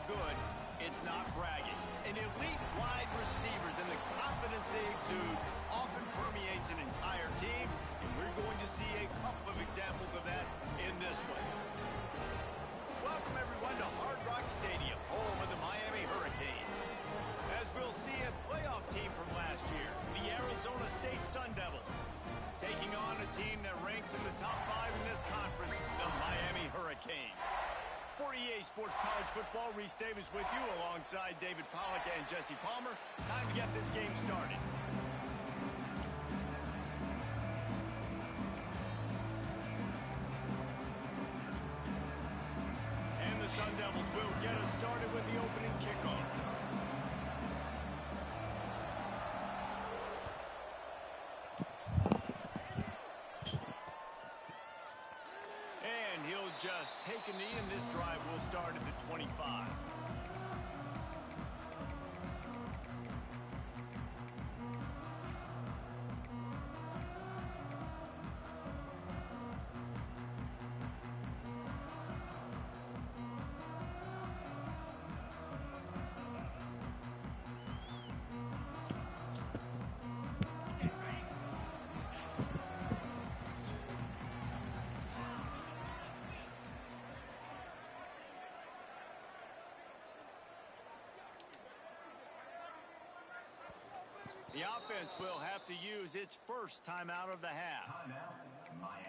good, it's not bragging. And elite wide receivers and the confidence they exude often permeates an entire team, and we're going to see a couple of examples of that in this one. Welcome, everyone, to Hard Rock Stadium, home of the Miami Hurricanes. As we'll see, a playoff team from last year, the Arizona State Sun Devils, taking on a team that ranks in the top 5 in this conference, the Miami Hurricanes. For EA Sports College Football, Reese Davis with you alongside David Pollack and Jesse Palmer. Time to get this game started. And the Sun Devils will get us started with the opening kickoff. And he'll just take a knee, and this drive will start at the 25. The offense will have to use its first timeout of the half. Timeout, Miami.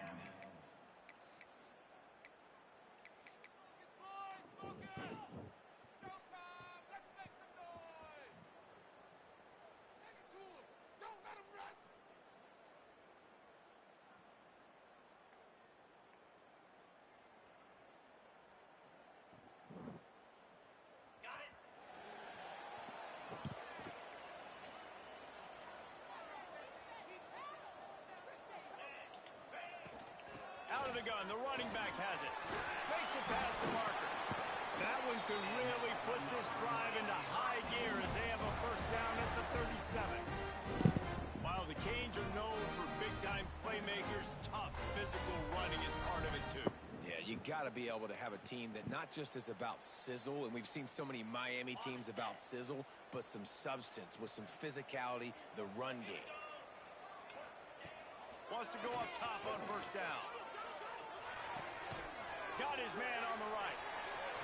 Out of the gun, the running back has it. Makes it past the marker. That one could really put this drive into high gear as they have a first down at the 37. While the Canes are known for big-time playmakers, tough physical running is part of it too. Yeah, you got to be able to have a team that not just is about sizzle, and we've seen so many Miami teams about sizzle, but some substance with some physicality, the run game. Wants to go up top on first down. Got his man on the right.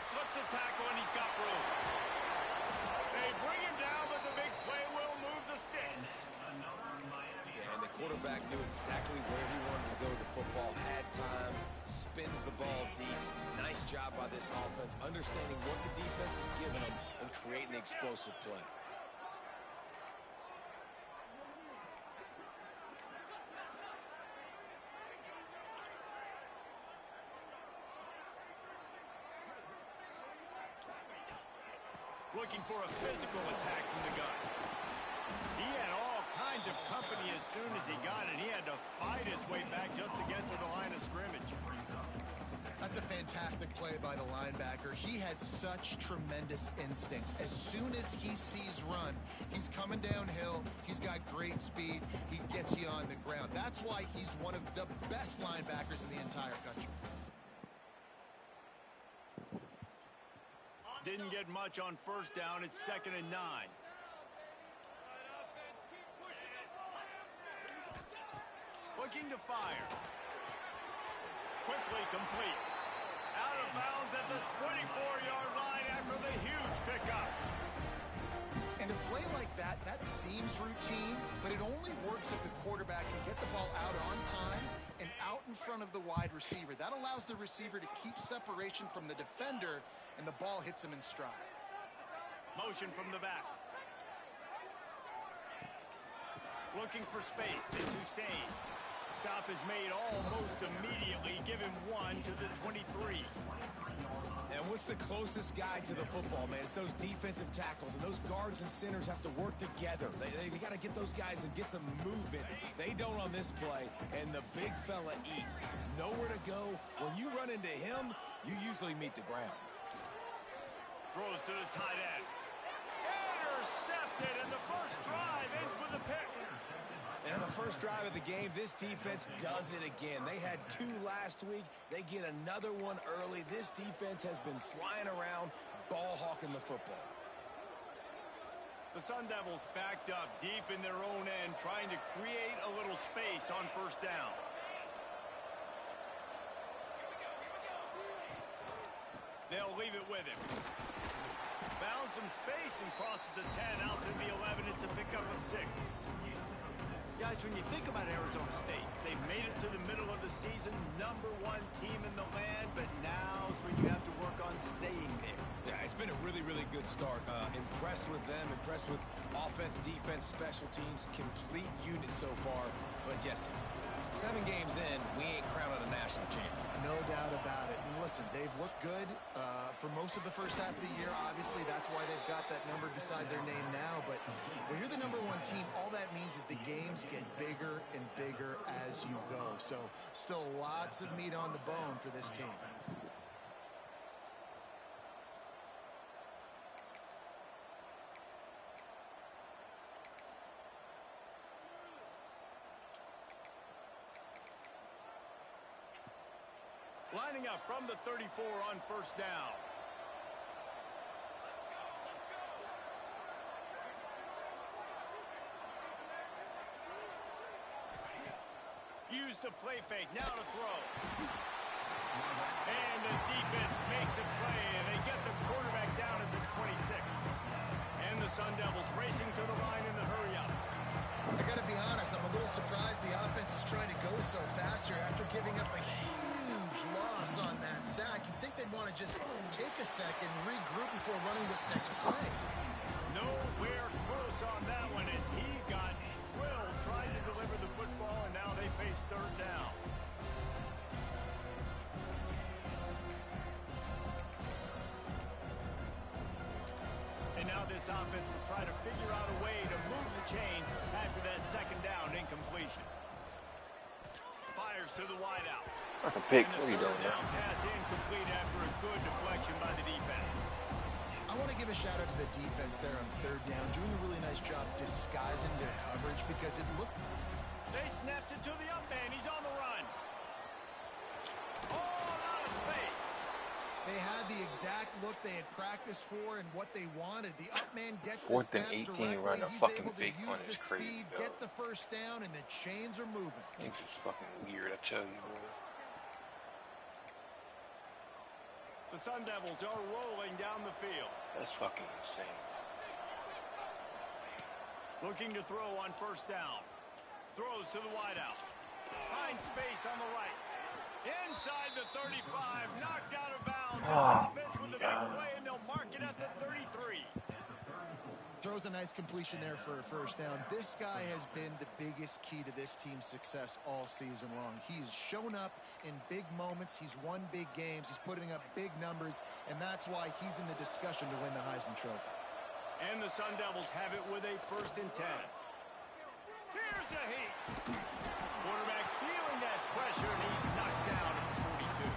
Slips a tackle, and he's got room. They bring him down, but the big play will move the sticks. Yeah, and the quarterback knew exactly where he wanted to go with the football, had time, spins the ball deep. Nice job by this offense, understanding what the defense is giving them and creating the explosive play. Looking for a physical attack from the gun. He had all kinds of company as soon as he got it. He had to fight his way back just to get to the line of scrimmage. That's a fantastic play by the linebacker. He has such tremendous instincts. As soon as he sees run, he's coming downhill. He's got great speed. He gets you on the ground. That's why he's one of the best linebackers in the entire country. Didn't get much on first down. It's 2nd and 9. Looking to fire. Quickly complete. Out of bounds at the 24-yard line after the huge pickup. And a play like that, that seems routine, but it only works if the quarterback can get the ball out on time and out in front of the wide receiver. That allows the receiver to keep separation from the defender, and the ball hits him in stride. Motion from the back. Looking for space. It's Hussein. Stop is made almost immediately. Give him one to the 23. And what's the closest guy to the football, man? It's those defensive tackles, and those guards and centers have to work together. They got to get those guys and get some movement. They don't on this play, and the big fella eats. Nowhere to go. When you run into him, you usually meet the ground. Throws to the tight end. Intercepted, and the first drive ends with a pick. And on the first drive of the game, this defense does it again. They had 2 last week. They get another one early. This defense has been flying around, ball hawking the football. The Sun Devils backed up deep in their own end, trying to create a little space on first down. They'll leave it with him. Found some space and crosses the 10 out to the 11. It's a pickup of 6. Guys, when you think about Arizona State, they've made it to the middle of the season, #1 team in the land, but now's when you have to work on staying there. Yeah, it's been a really, really good start. Impressed with them, impressed with offense, defense, special teams, complete unit so far. But Jesse, 7 games in, we ain't crowned a national champion. No doubt about it. And listen, they've looked good for most of the first half of the year. Obviously, that's why they've got that number beside their name now. But when you're the #1 team, all that means is the games get bigger and bigger as you go. So still lots of meat on the bone for this team. Lining up from the 34 on first down. Use the play fake. Now to throw. And the defense makes a play, and they get the quarterback down at the 26. And the Sun Devils racing to the line in the hurry-up. I got to be honest, I'm a little surprised the offense is trying to go so fast here after giving up a huge loss on that sack. You'd think they'd want to just take a second, regroup before running this next play. Nowhere close on that one as he got drilled trying to deliver the football, and now they face third down. And now this offense will try to figure out a way to move the chains after that second down incompletion. Fires to the wideout. That's a pick. What are you doing Down pass incomplete after a good deflection by the defense. I want to give a shout out to the defense there on third down, doing a really nice job disguising their coverage because it looked... They snapped it to the up man. He's on the run. All out of space. They had the exact look they had practiced for and what they wanted. The up man gets the 4th and snap 18, directly. run a He's fucking able to big use one the is crazy, speed, yo. get the first down, and the chains are moving. It's just fucking weird, I tell you, bro. The Sun Devils are rolling down the field. That's fucking insane. Looking to throw on first down. Throws to the wideout. Finds space on the right. Inside the 35. Knocked out of bounds. Offense with the big play, and they'll mark it at the 33. Throws a nice completion there for a first down. This guy has been the biggest key to this team's success all season long. He's shown up in big moments. He's won big games. He's putting up big numbers, and that's why he's in the discussion to win the Heisman Trophy. And the Sun Devils have it with a 1st and 10. Here's a heat. Quarterback feeling that pressure, and he's knocked down at the 42.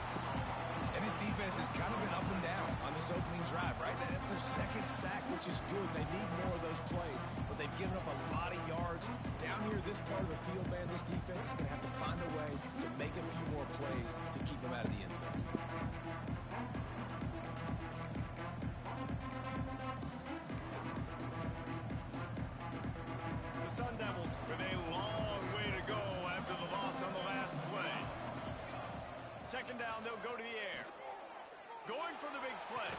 And this defense has kind of been up and down on this opening drive, right? That's their 2nd sack, which is good. They need more of those plays, but they've given up a lot of yards. Down here, this part of the field, man, this defense is going to have to find a way to make a few more plays to keep them out of the end zone. The Sun Devils with a long way to go after the loss on the last play. 2nd down, they'll go to the air. Going for the big play.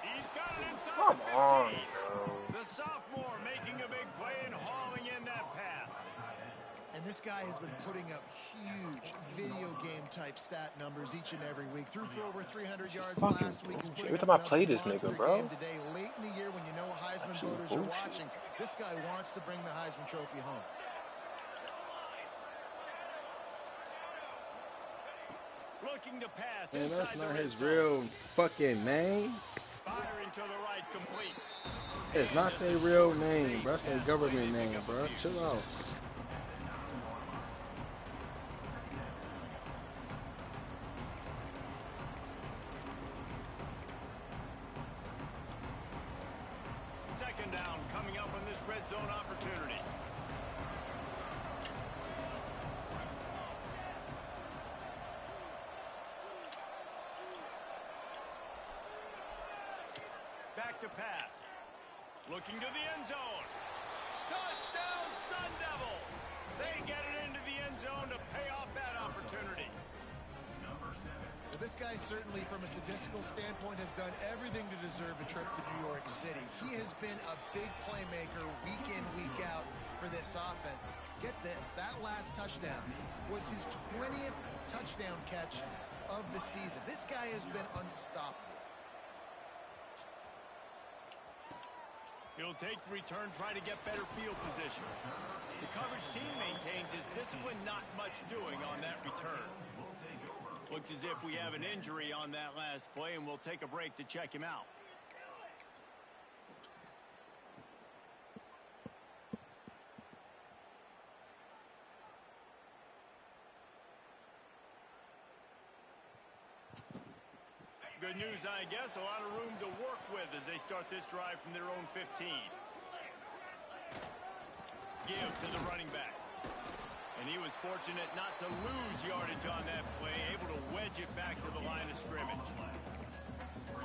He's got it inside Come the 15. on, bro. The sophomore making a big play and hauling in that pass. And this guy has been putting up huge video game type stat numbers each and every week. Threw for over 300 yards Fucking last week. He's bullshit. putting Every up time I play another this nigga, monster bro. game today, late in the year when you know Heisman Absolute voters are bullshit. watching. This guy wants to bring the Heisman Trophy home. Looking to pass. Man, that's inside the not red his zone. real fucking name. Firing to the right, complete. It's not their real name, bro. That's their government name, bro. Chill out. Second down coming up on this red zone opportunity. back to pass. Looking to the end zone. Touchdown, Sun Devils! They get it into the end zone to pay off that opportunity. Well, this guy certainly, from a statistical standpoint, has done everything to deserve a trip to New York City. He has been a big playmaker week in, week out for this offense. Get this, that last touchdown was his 20th touchdown catch of the season. This guy has been unstoppable. He'll take the return, try to get better field position. The coverage team maintains his discipline, not much doing on that return. Looks as if we have an injury on that last play, and we'll take a break to check him out. Good news, I guess. A lot of room to work with as they start this drive from their own 15. Give to the running back. And he was fortunate not to lose yardage on that play, able to wedge it back to the line of scrimmage.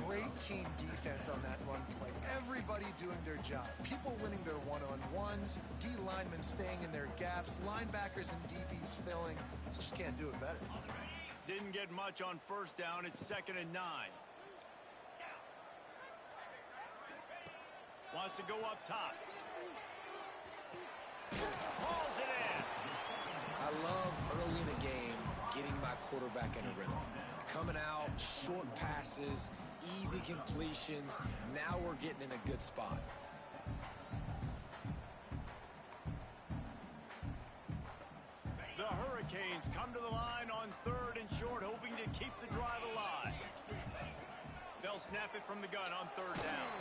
Great team defense on that run play. Everybody doing their job. People winning their one-on-ones, D linemen staying in their gaps, linebackers and DBs filling. You just can't do it better. Didn't get much on first down. It's 2nd and 9. Wants to go up top. Hauls it in. I love early in a game getting my quarterback in a rhythm. Coming out, short passes, easy completions. Now we're getting in a good spot. The Hurricanes come to the line on 3rd and short, hoping to keep the drive alive. They'll snap it from the gun on 3rd down.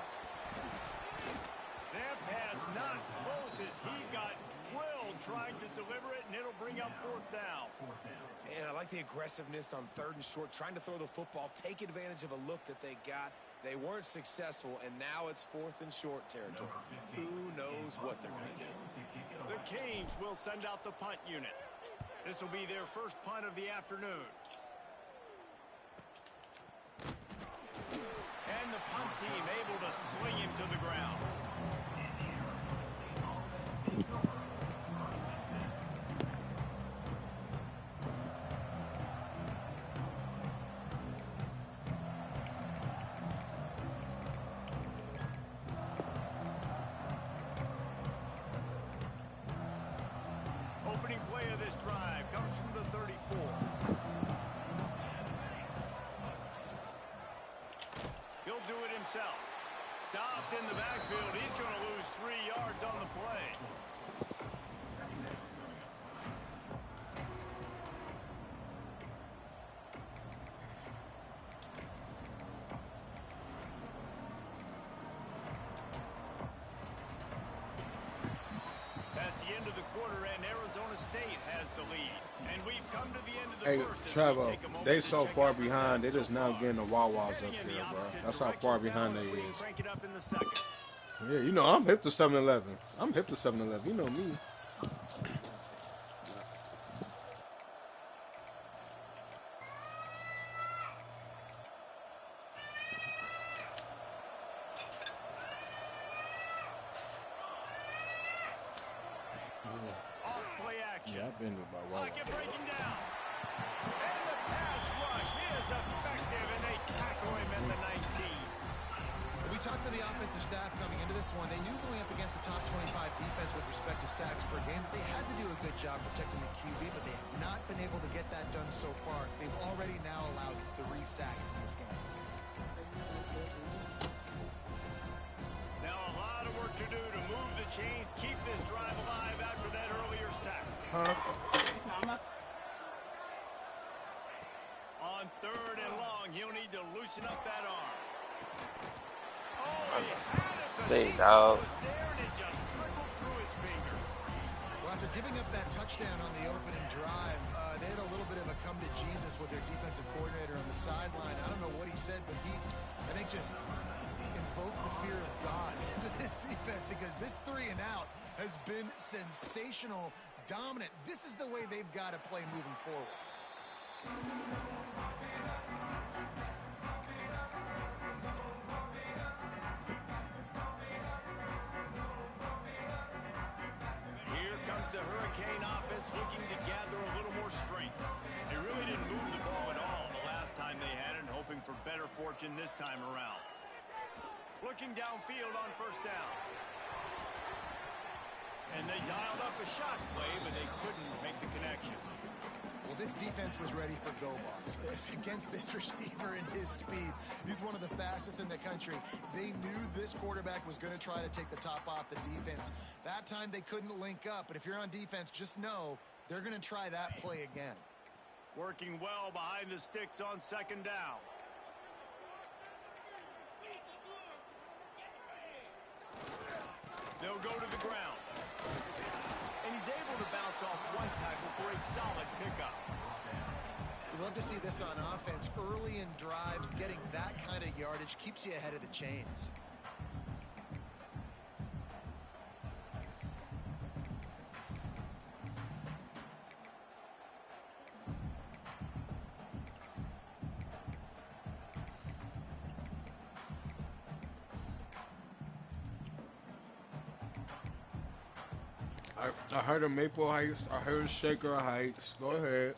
That pass not close as he got drilled trying to deliver it, and it'll bring up 4th down. And I like the aggressiveness on 3rd and short, trying to throw the football, take advantage of a look that they got. They weren't successful, and now it's 4th and short territory. Who knows what they're going to do? The Canes will send out the punt unit. This will be their first punt of the afternoon. And the punt team able to sling him to the ground. Opening play of this drive comes from the 34. He'll do it himself. Stopped in the backfield. He's going to lose 3 yards on the play. That's the end of the quarter, and Arizona State has the lead. And we've come to the end of the Hey, first. Trevor, they so far behind, they just now getting the Wawas up there, bro. That's how far behind they is. Crank it up in the second. Yeah, you know, I'm hip to 7-Eleven. I'm hip to 7-Eleven. You know me. Off play action. Yeah, I've been with my Wawa. Pocket breaking down. And the pass rush is effective, and they tackle him at the 19. We talked to the offensive staff coming into this one. They knew going up against the top 25 defense with respect to sacks per game that they had to do a good job protecting the QB, but they have not been able to get that done so far. They've already now allowed 3 sacks in this game. Now a lot of work to do to move the chains, keep this drive alive after that earlier sack. On 3rd and long, he'll need to loosen up that arm. Oh, he had it, but Hey, he dog. was there, and it just trickled through his fingers. Well, after giving up that touchdown on the opening drive, they had a little bit of a come to Jesus with their defensive coordinator on the sideline. I don't know what he said, but he, I think, just invoked the fear of God into this defense, because this 3 and out has been sensational, dominant. This is the way they've got to play moving forward. Hurricane offense looking to gather a little more strength. They really didn't move the ball at all the last time they had it, and hoping for better fortune this time around. Looking downfield on first down. And they dialed up a shot play, but they couldn't make the connection. Well, this defense was ready for go balls against this receiver and his speed. He's one of the fastest in the country. They knew this quarterback was going to try to take the top off the defense. That time they couldn't link up, but if you're on defense, just know they're going to try that play again. Working well behind the sticks on second down. They'll go to the ground. And he's able to bounce off one tackle for a solid pickup. We love to see this on offense. Early in drives, getting that kind of yardage keeps you ahead of the chains. I heard of Maple Heights. I heard Shaker Heights. Go ahead.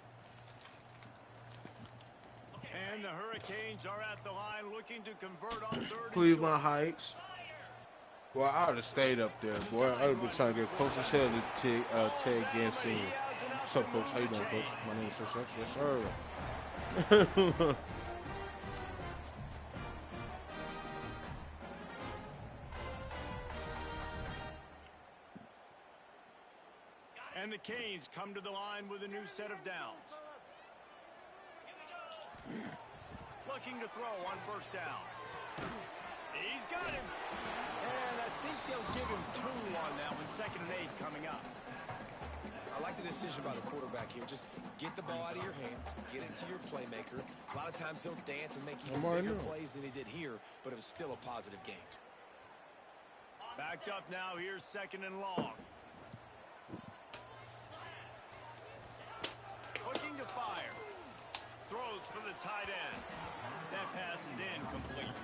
And the Hurricanes are at the line looking to convert on third. Cleveland Heights. Boy, I would have stayed up there, boy. I would have been trying to get close as hell to Ted Gansey. What's up, Coach? How you doing, Coach? My name is Such. Yes, sir. And the Canes come to the line with a new set of downs. Looking to throw on first down. He's got him. And I think they'll give him 2 on that one. 2nd and 8 coming up. I like the decision by the quarterback here. Just get the ball out of your hands, get it to your playmaker. A lot of times he'll dance and make even bigger plays than he did here, but it was still a positive game. Backed up now. Here's 2nd and long. Looking to fire. Throws for the tight end. That pass is incomplete.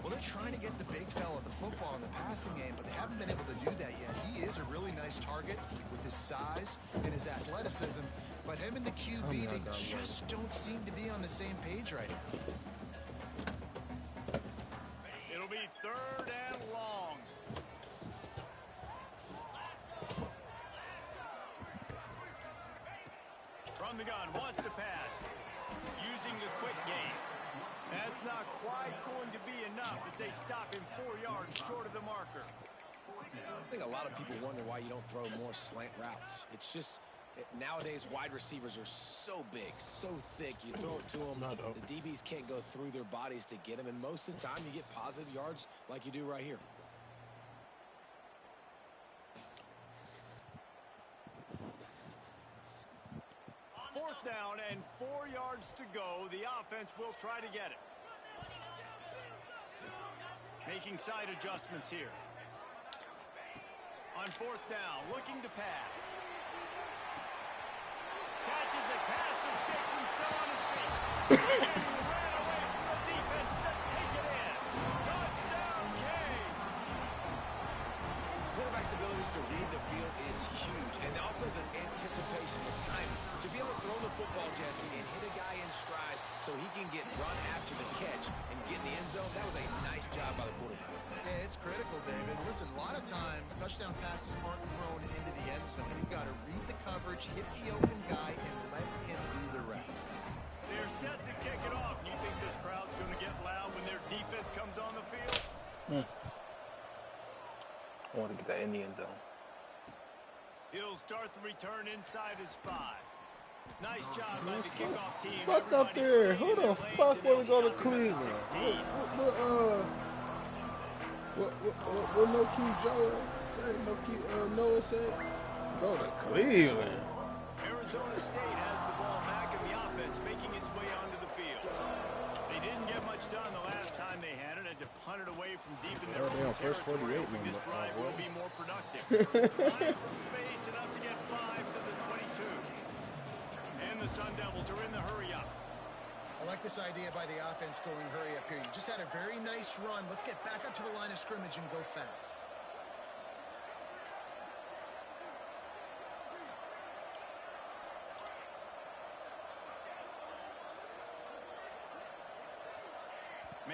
Well, they're trying to get the big fella the football in the passing game, but they haven't been able to do that yet. He is a really nice target with his size and his athleticism, but him and the QB, they just don't seem to be on the same page right now. It'll be 3rd and long. From the gun, wants to pass. Using the quick game. That's not quite going to be enough as they stop him 4 yards short of the marker. I think a lot of people wonder why you don't throw more slant routes. It's just nowadays wide receivers are so big, so thick. You throw it to them, the DBs can't go through their bodies to get them, and most of the time you get positive yards like you do right here. Fourth down and 4 yards to go. The offense will try to get it. Making side adjustments here. On 4th down, looking to pass. Catches it, passes, sticks, and still on his feet. And he ran away from the defense to take it in. Touchdown, Canes. Quarterback's abilities to read the field is huge, and also the anticipation, the timing. To be able to throw the football, Jesse, and hit a guy in stride so he can get run after the catch and get in the end zone, that was a nice job by the quarterback. Yeah, it's critical, David. Listen, a lot of times touchdown passes aren't thrown into the end zone. You've got to read the coverage, hit the open guy, and let him do the rest. They're set to kick it off. You think this crowd's going to get loud when their defense comes on the field? I want to get that in the end zone. He'll start the return inside his 5. Nice job by the kickoff team. Fuck up there. Who the fuck want to go to Cleveland? What no King Joe say? No King Noah said? Go to Cleveland. Arizona State has the ball back in the offense, making its way onto the field. They didn't get much done the last time they had it. Had to punt it away from deep in their own territory. This drive will be more productive. Find some space, enough to get 5 to the 22. And the Sun Devils are in the hurry-up. I like this idea by the offense going hurry up here. You just had a very nice run. Let's get back up to the line of scrimmage and go fast.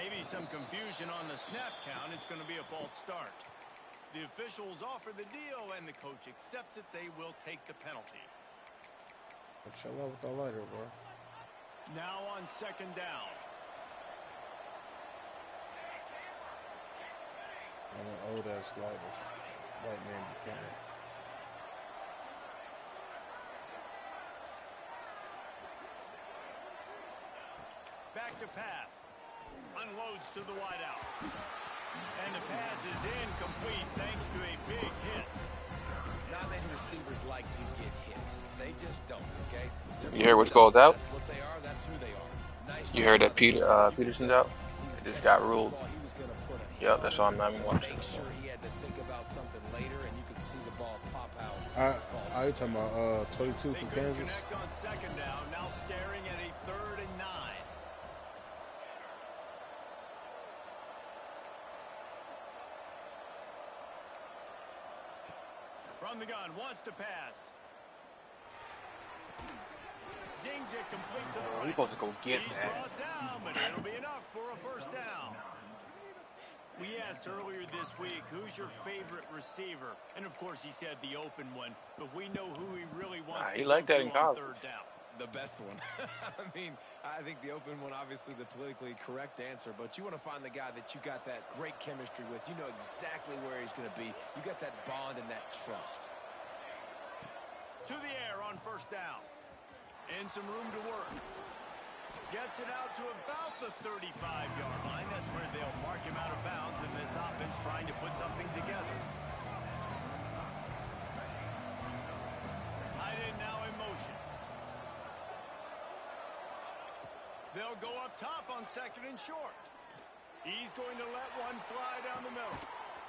Maybe some confusion on the snap count. It's going to be a false start. The officials offer the deal, and the coach accepts it. They will take the penalty. Chill out with the lighter, bro. Now on second down. I'm an old ass lighters. White man Buchanan. Back to pass. Unloads to the wideout. And the pass is incomplete thanks to a big hit. Not many receivers like to get hit. They just don't, okay? You hear what's called out? That's what they are. That's who they are. Nice. You heard that Peterson's out? It just got ruled. Yep, that's all I'm watching. Make sure he had to think about something later, and you could see the ball pop out. Are you talking about 22 from Kansas? Connect on second down. Now staring at a 3rd and 9. From the gun, wants to pass. Zings it complete to the right. We're supposed to go get He's that. brought down, but it'll be enough for a first down. We asked earlier this week, who's your favorite receiver? And of course, he said the open one, but we know who he really wants to He liked go that in to on college. 3rd down. The best one. I mean, I think the open one, obviously the politically correct answer, but you want to find the guy that you got that great chemistry with. You know exactly where he's going to be. You got that bond and that trust. To the air on first down. And some room to work. Gets it out to about the 35-yard line. That's where they'll mark him out of bounds in this offense trying to put something together. Tight end now in motion. They'll go up top on 2nd and short. He's going to let one fly down the middle.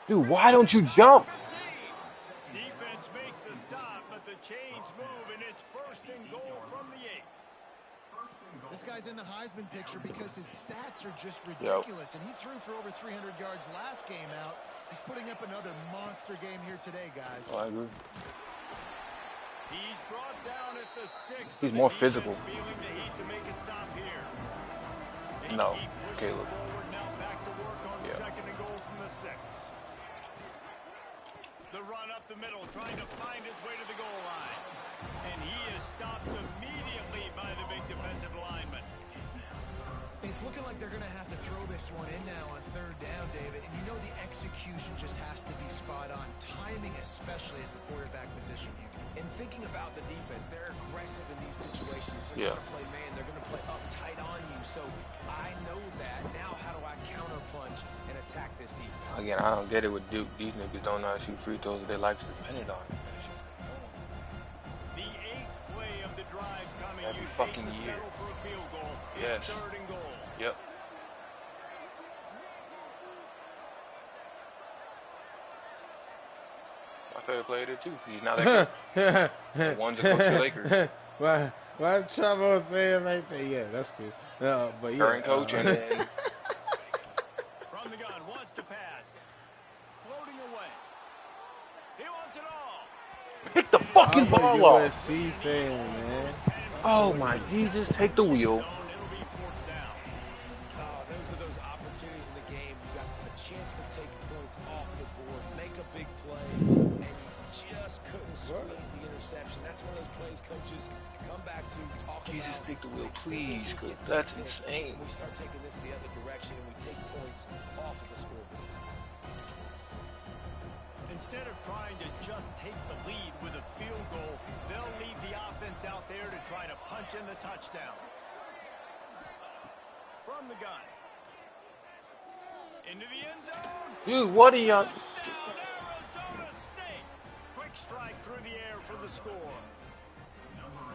Dude, why don't you jump? Defense makes a stop, but the chains move, and it's 1st and goal from the 8. This guy's in the Heisman picture because his stats are just ridiculous, and he threw for over 300 yards last game out. He's putting up another monster game here today, guys. Oh, I agree. He's brought down at the 6th. He's more physical. Feeling the heat to make a stop here. They No, keep pushing Caleb. forward, now back to work on Yeah. 2nd and goal from the 6. The run up the middle, trying to find his way to the goal line. And he is stopped immediately by the big defensive lineman. It's looking like they're going to have to throw this one in now on 3rd down, David. And you know the execution just has to be spot on. Timing, especially at the quarterback position here. And thinking about the defense, they're aggressive in these situations. They're going to play man. They're going to play up tight on you. So I know that. Now how do I counterpunch and attack this defense? Again, I don't get it with Duke. These niggas don't know how to shoot free throws. Their lives depended on it. The 8th play of the drive coming. Every You fucking hate to year. settle for a field goal. Yes. It's 3rd and goal. Yep. My favorite player there too. He's not that good. The one's a coach of the Lakers. Why Chavo say it like that? Yeah, that's cool. But yeah, Current coach and then From the gun, wants to pass. Floating away. He wants it all. pick the fucking I'm a ball off. USC fan, man. Oh my Jesus, take the wheel. It'll be 4th down. Those are those opportunities in the game. You got a chance to take points off the board, make a big play, and you just couldn't squeeze the interception. That's one of those plays coaches come back to talk Jesus, about. take the wheel, Say, please, "If we cause get that's this hit, insane. We start taking this the other direction, and we take points off of the scoreboard." Instead of trying to just take the lead with a field goal, they'll leave the offense out there to try to punch in the touchdown. From the gun. Into the end zone. Dude, what are y'all? Touchdown, Arizona State. Quick strike through the air for the score.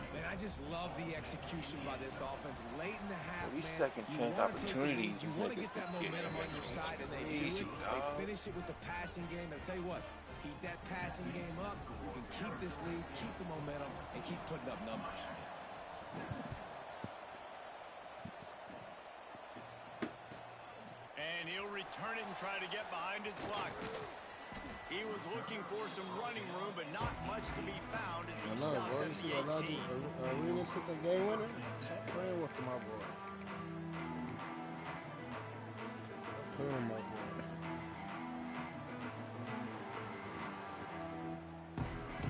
Man, I just love the execution by this offense. Late in the half, These man, second you chance want to take the lead, opportunities, you want to niggas get that get momentum on your side, and they do crazy, it. dog. They finish it with the passing game. I'll tell you what, keep that passing game up. You can keep this lead, keep the momentum, and keep putting up numbers. And he'll return it and try to get behind his blockers. He was looking for some running room, but not much to be found as he I know, stopped bro. at You see the what 18. Arenas hit the game winner? Stop playing with my boy. Oh my God.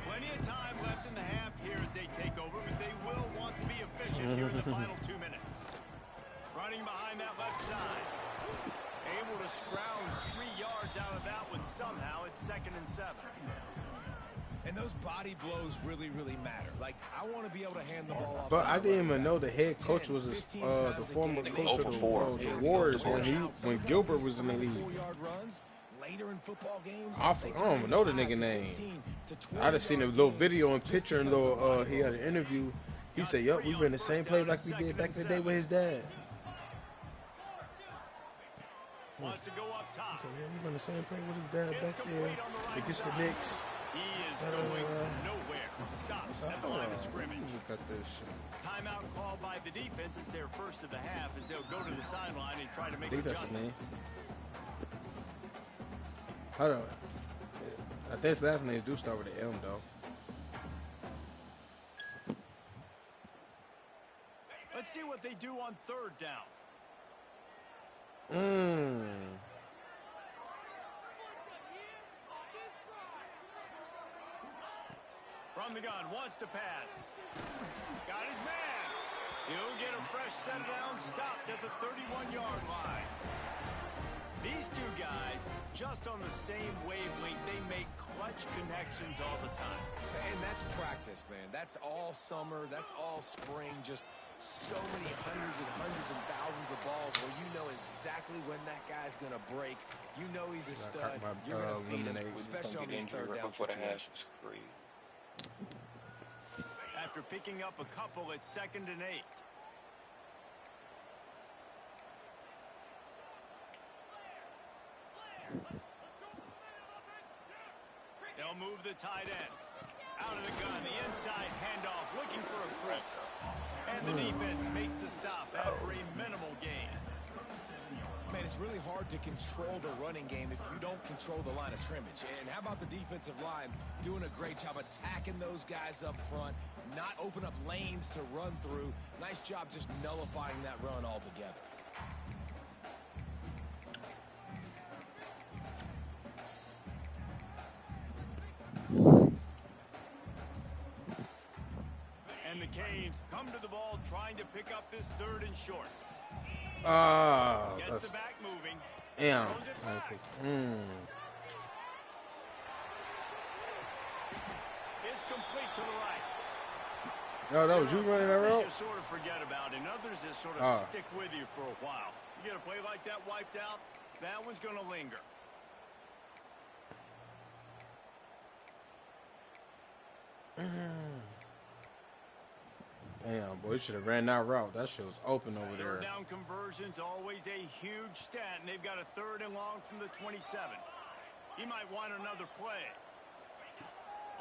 Plenty of time left in the half here as they take over, but they will want to be efficient here in the final 2 minutes. Running behind that left side. Able to scrounge 3 yards out of that one somehow. It's 2nd and 7. And those body blows really, really matter. Like, I want to be able to hand the ball off. But I didn't even know the head coach was the former coach of the Warriors when Gilbert was in the league. Later in football games, I don't even know the nigga name. I just seen a little video and picture and little he had an interview. He said, "Yup, we ran the same play like we did back in the day with his dad." Wants to go up top. He said, "Yeah, we ran the same play with his dad back there against the Knicks." He is going nowhere. Stop at the line of scrimmage. Look at this shit. Timeout called by the defense. It's their first of the half as they'll go to the sideline and try to make I think that's his name. adjustments. Hold on. I think his last name do start with an M though. Let's see what they do on 3rd down. From the gun, wants to pass. Got his man. He'll get a fresh set down, stopped at the 31-yard line. These two guys, just on the same wavelength, they make clutch connections all the time. And that's practice, man. That's all summer. That's all spring. Just so many hundreds and thousands of balls where you know exactly when that guy's going to break. You know he's a stud. You're going to feed him, especially on these 3rd down situations. After picking up a couple, it's 2nd and 8. They'll move the tight end. Out of the gun, the inside handoff, looking for a crease. And the defense makes the stop after a minimal gain. Man, it's really hard to control the running game if you don't control the line of scrimmage. And how about the defensive line doing a great job attacking those guys up front, not open up lanes to run through. Nice job just nullifying that run altogether. And the Canes come to the ball trying to pick up this 3rd and short. Gets the back moving. Yeah. Throws it back. It's complete to the right. No, that was you running that route? You sort of forget about, and others that sort of stick with you for a while. You get a play like that wiped out, that one's going to linger. Damn, boy, you should have ran that route. That shit was open over there. 3rd down conversion's always a huge stat, and they've got a 3rd and long from the 27. He might want another play.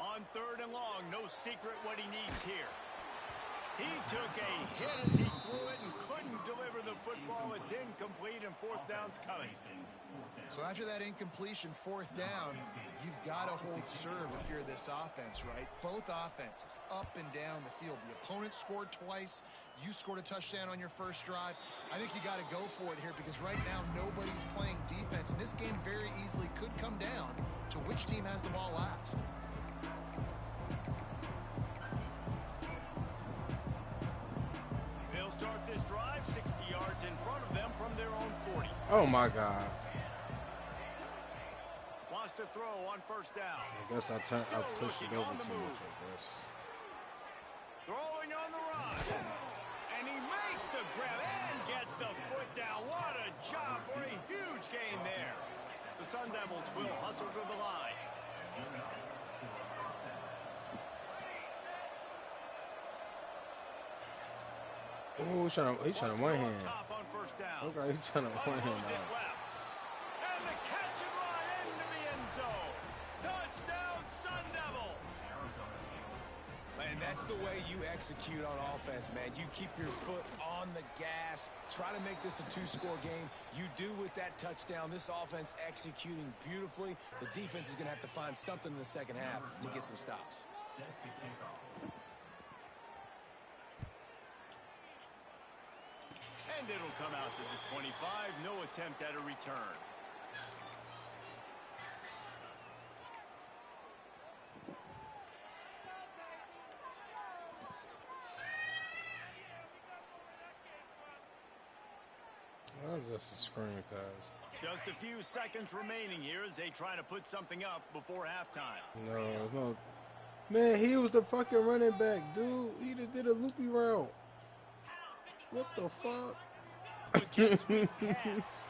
On 3rd and long, no secret what he needs here. He took a hit as he threw it and couldn't deliver the football. It's incomplete, and 4th down's coming. So after that incompletion, 4th down, you've got to hold serve if you're this offense, right? Both offenses up and down the field. The opponent scored twice. You scored a touchdown on your first drive. I think you got to go for it here because right now nobody's playing defense. And this game very easily could come down to which team has the ball last. They'll start this drive 60 yards in front of them from their own 40. Oh, my God. Wants to throw on 1st down. I guess I pushed it over too much, I guess. Throwing on the run. And he makes the grab and gets the foot down. What a job for a huge gain there. The Sun Devils will hustle to the line. Oh, he's trying to one hand. Top on 1st down. Okay, he's trying to one hand Unloads it out. left. And the catch and run into the end zone. Touchdown, Sun Devils. Man, that's the way you execute on offense, man. You keep your foot on the gas. Try to make this a 2-score game. You do with that touchdown. This offense executing beautifully. The defense is going to have to find something in the 2nd half to get some stops. And it'll come out to the 25. No attempt at a return. That was just a screen pass. Just a few seconds remaining here as they try to put something up before halftime. No, it's not. Man, he was the fucking running back, dude. He just did a loopy route. What the fuck? Jet sweep pass.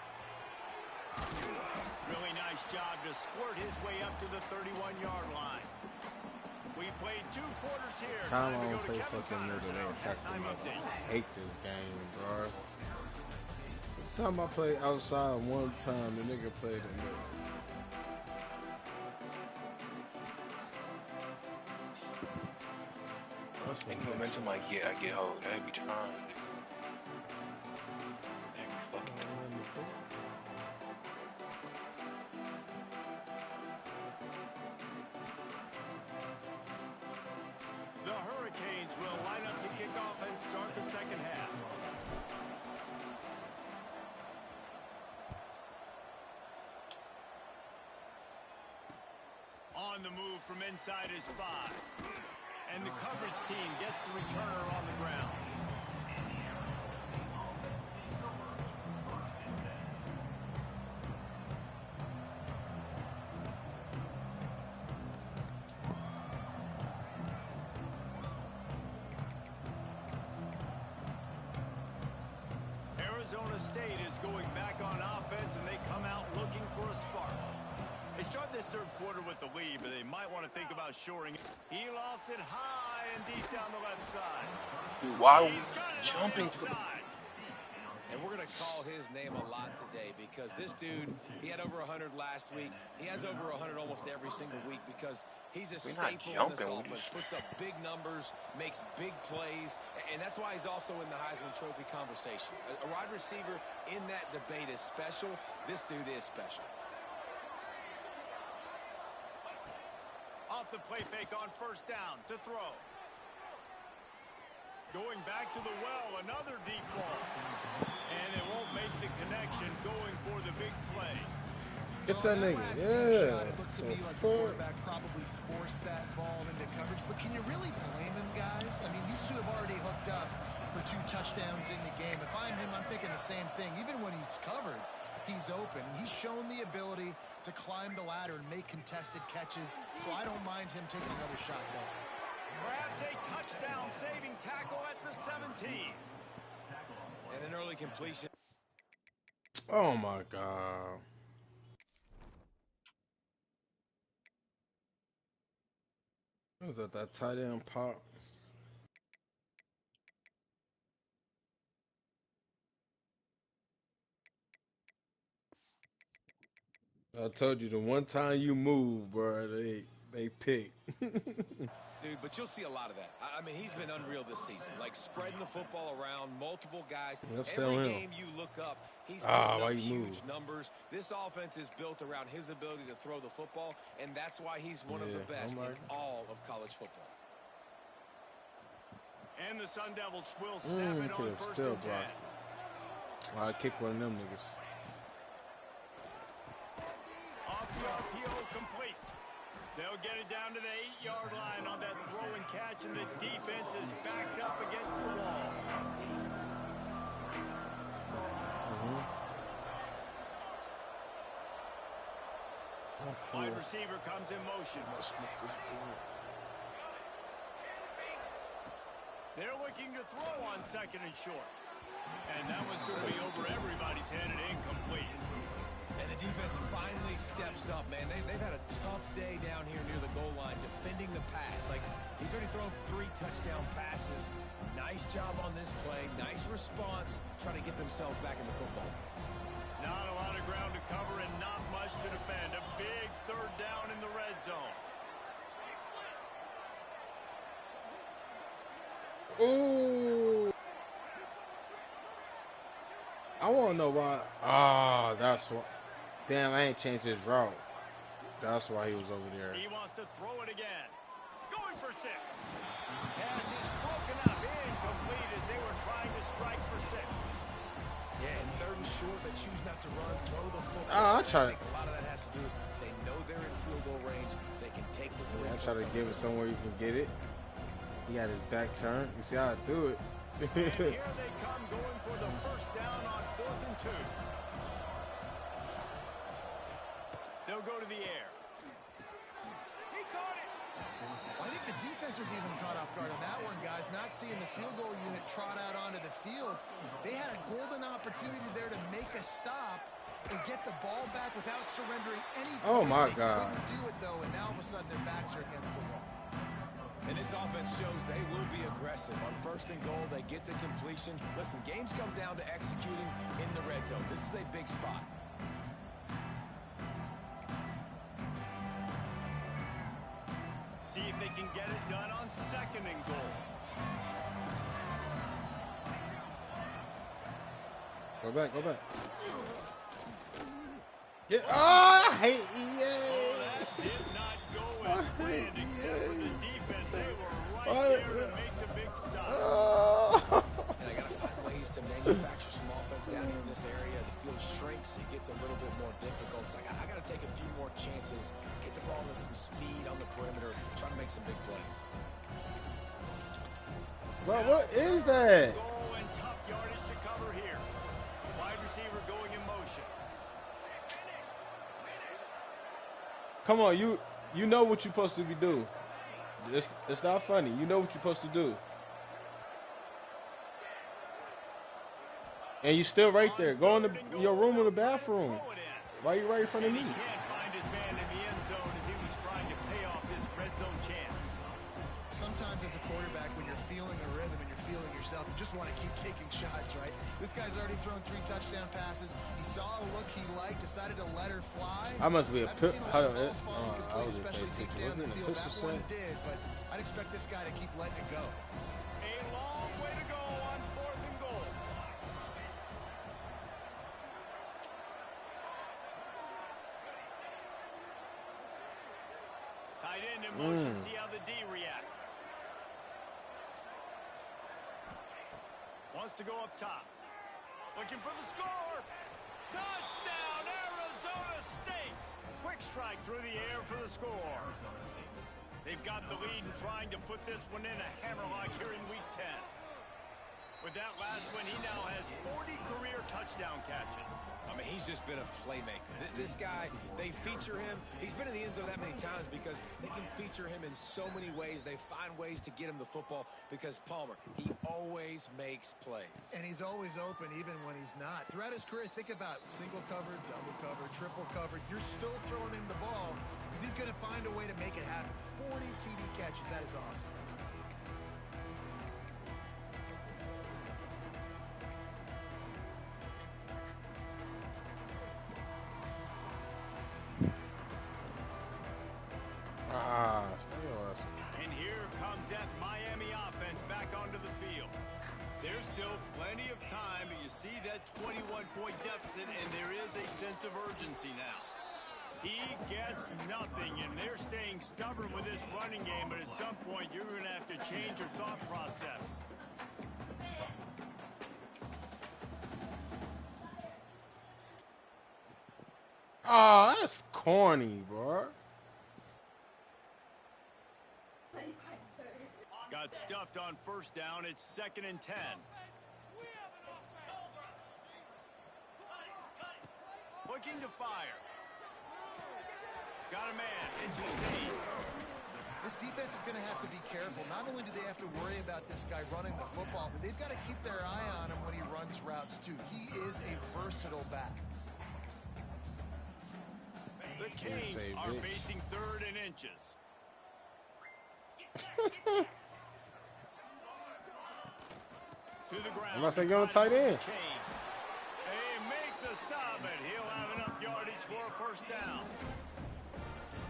Really nice job to squirt his way up to the 31-yard line. We played 2 quarters here. Time I to don't go to play Kevin fucking Connors middle, in they our attack halftime me. update. I hate this game, bro. The time I played outside one time, the nigga played in middle. Make momentum I get hold. That'd be trying. The Hurricanes will line up to kick off and start the second half. On the move from inside his 5. And the coverage team gets the returner on the ground. Arizona State is going back on offense, and they come out looking for a spark. They start this third quarter with the lead, but they might want to think about shoring it. He lofts it high and deep down the left side. Dude, why are we jumping to the... And we're going to call his name a lot today because this dude, he had over 100 last week. He has over 100 almost every single week because he's a staple in this offense. Puts up big numbers, makes big plays, and that's why he's also in the Heisman Trophy conversation. A wide receiver in that debate is special. This dude is special. Off the play fake on first down to throw. Going back to the well, another deep ball. And it won't make the connection going for the big play. Get that nigga, yeah. It looked to me like the quarterback probably forced that ball into coverage, but can you really blame him, guys? I mean, these two have already hooked up for 2 touchdowns in the game. If I'm him, I'm thinking the same thing. Even when he's covered, he's open. He's shown the ability to climb the ladder and make contested catches, so I don't mind him taking another shot there. Grabs a touchdown-saving tackle at the 17. And an early completion. Oh my God. Was that tight end pop? I told you the one time you move, bro, they pick. Dude, but you'll see a lot of that. I mean, he's been unreal this season. Like, spreading the football around, multiple guys. Every game you look up, he's putting up huge numbers. This offense is built around his ability to throw the football, and that's why he's one of the best in all of college football. And the Sun Devils will snap it on first and 10. I kick one of them niggas. Off the RPO, complete. They'll get it down to the 8-yard line on that throw and catch, and the defense is backed up against the wall. Wide receiver comes in motion. They're looking to throw on second and short. And that one's going to be over everybody's head and incomplete. And the defense finally steps up, man. They've had a tough day down here near the goal line defending the pass. Like, he's already thrown 3 touchdown passes. Nice job on this play. Nice response, trying to get themselves back in the football game. Not a lot of ground to cover and not much to defend. A big third down in the red zone. Ooh. I want to know why. Ah, that's what. Damn, I ain't changed his route. That's why he was over there. He wants to throw it again. Going for 6. Pass is broken up. Incomplete as they were trying to strike for 6. Yeah, and third and short, they choose not to run, throw the football. I try to. A lot of that has to do with they know they're in field goal range. They can take the three. I try to give it somewhere you can get it. He got his back turned. You see how I threw it? And here they come going for the first down on 4th and 2. They'll go to the air. He caught it. I think the defense was even caught off guard on that one, guys. Not seeing the field goal unit trot out onto the field. They had a golden opportunity there to make a stop and get the ball back without surrendering any points. Oh, my They God. couldn't do it, though, and now all of a sudden their backs are against the wall. And this offense shows they will be aggressive. On 1st and goal, they get the completion. Listen, games come down to executing in the red zone. This is a big spot. See if they can get it done on 2nd and goal. Go back, go back. Yeah. Oh, I hate EA. That did not go as planned, except for the defense. They were right there to make the big stop. And I got to find ways to manufacture some offense down here in this area. The field shrinks. It gets a little bit more difficult. So I got to take a few more chances, get the ball with some speed on the perimeter, try to make some big plays. Bro, what is that? Goal and tough yardage to cover here. Wide receiver going in motion. Come on, you know what you're supposed to be doing. It's not funny. You know what you're supposed to do. And you still right there. Go in your room or the bathroom. Why are you right in front of me? He can't find his man in the end zone as he was trying to pay off this red zone chance. Sometimes as a quarterback, when you're feeling the rhythm and you're feeling yourself, you just want to keep taking shots, right? This guy's already thrown 3 touchdown passes. He saw a look he liked, decided to let her fly. I must be a Haven't seen a lot of I balls falling complete, was especially deep down Wasn't the it a field. pistol That one set? did, but I'd expect this guy to keep letting it go. A long way to go on 4th and goal. Tight end in motion. See how the D reacts. Wants to go up top. Looking for the score. Touchdown, Arizona State. Quick strike through the air for the score. They've got the lead and trying to put this one in a hammerlock here in week 10. With that last one, he now has 40 career touchdown catches. I mean, he's just been a playmaker. This guy, they feature him. He's been in the end zone that many times because they can feature him in so many ways. They find ways to get him the football because Palmer, he always makes plays. And he's always open even when he's not. Throughout his career, think about single covered, double covered, triple covered. You're still throwing him the ball because he's going to find a way to make it happen. 40 TD catches. That is awesome. Stay your ass. And here comes that Miami offense back onto the field. There's still plenty of time, but you see that 21-point deficit, and there is a sense of urgency now. He gets nothing, and they're staying stubborn with this running game, but at some point, you're going to have to change your thought process. Oh, that's corny, bro. Got stuffed on 1st down. It's 2nd and 10. Looking to fire. Got a man. It's Hussein. This defense is going to have to be careful. Not only do they have to worry about this guy running the football, but they've got to keep their eye on him when he runs routes, too. He is a versatile back. The Canes are facing 3rd and inches. To the ground. I'm not saying you're on tight end. They make the stop, and he'll have enough yardage for a 1st down.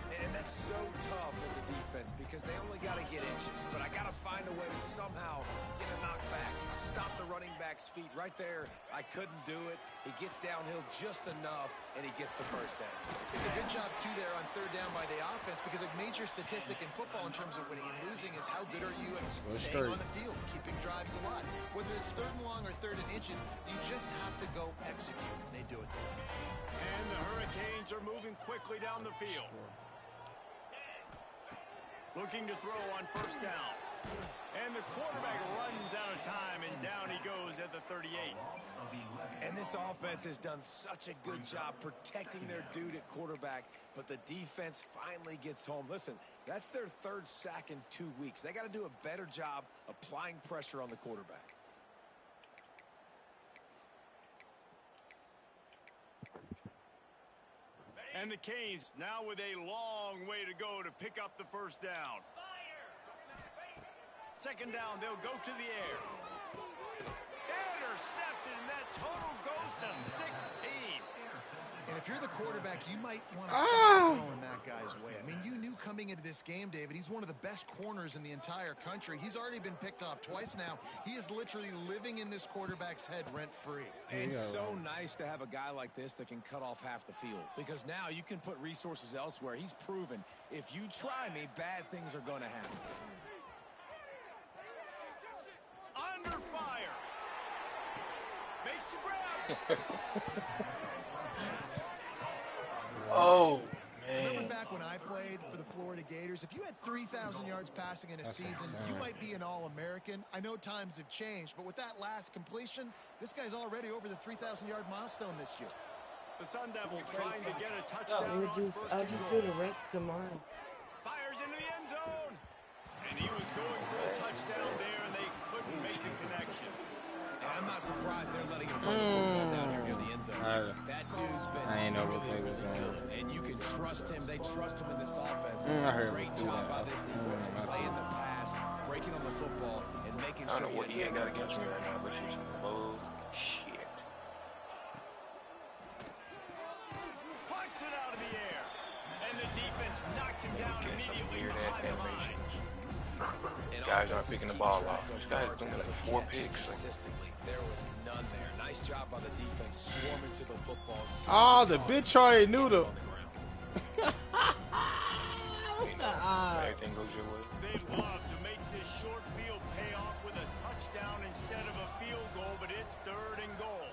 And that's so tough as a defense because they only got to get inches. But I got to find a way to somehow get a knockback, stop the running back's feet right there. I couldn't do it. He gets downhill just enough, and he gets the first down. It's a good job, too, there on third down by the offense because a major statistic in football in terms of winning and losing is how good are you at staying on the field, keeping drives alive. Whether it's third and long or third and inches, you just have to go execute, and they do it there. And the Hurricanes are moving quickly down the field. Looking to throw on first down. And the quarterback runs out of time, and down he goes at the 38. And this offense has done such a good job protecting their dude at quarterback, but the defense finally gets home. Listen, that's their third sack in 2 weeks. They got to do a better job applying pressure on the quarterback. And the Canes now with a long way to go to pick up the first down. Second down, they'll go to the air. Intercepted, and that total goes to 16. And if you're the quarterback, you might want to start throwing that guy's way. I mean, you knew coming into this game, David, he's one of the best corners in the entire country. He's already been picked off twice now. He is literally living in this quarterback's head rent-free. And so nice to have a guy like this that can cut off half the field, because now you can put resources elsewhere. He's proven if you try me, bad things are going to happen. Under fire. Makes the grab. Oh, man. Remember back when I played for the Florida Gators? If you had 3,000 yards passing in a season, you might be an All-American. I know times have changed, but with that last completion, this guy's already over the 3,000-yard milestone this year. The Sun Devils trying to get a touchdown. I'll just do the rest tomorrow. Fires into the end zone. And he was going for the touchdown there, and they couldn't make the connection. And I'm not surprised they're letting him throw the football down here near the end zone. That dude's been really good, and you can trust him. They trust him in this offense. Great job by this defense, playing the pass, breaking on the football, and making sure I don't know what he ain't got against me right now, but he's shit. Punts it out of the air. And the defense knocks him down immediately behind the line. Guys aren't picking the ball off. This guy's doing like 4 picks. Consistently, there was none there. Nice job by the defense, swarming to the football. Oh, the bitch already knew the. What's the Everything goes your way. They'd love to make this short field pay off with a touchdown instead of a field goal, but it's third and goal.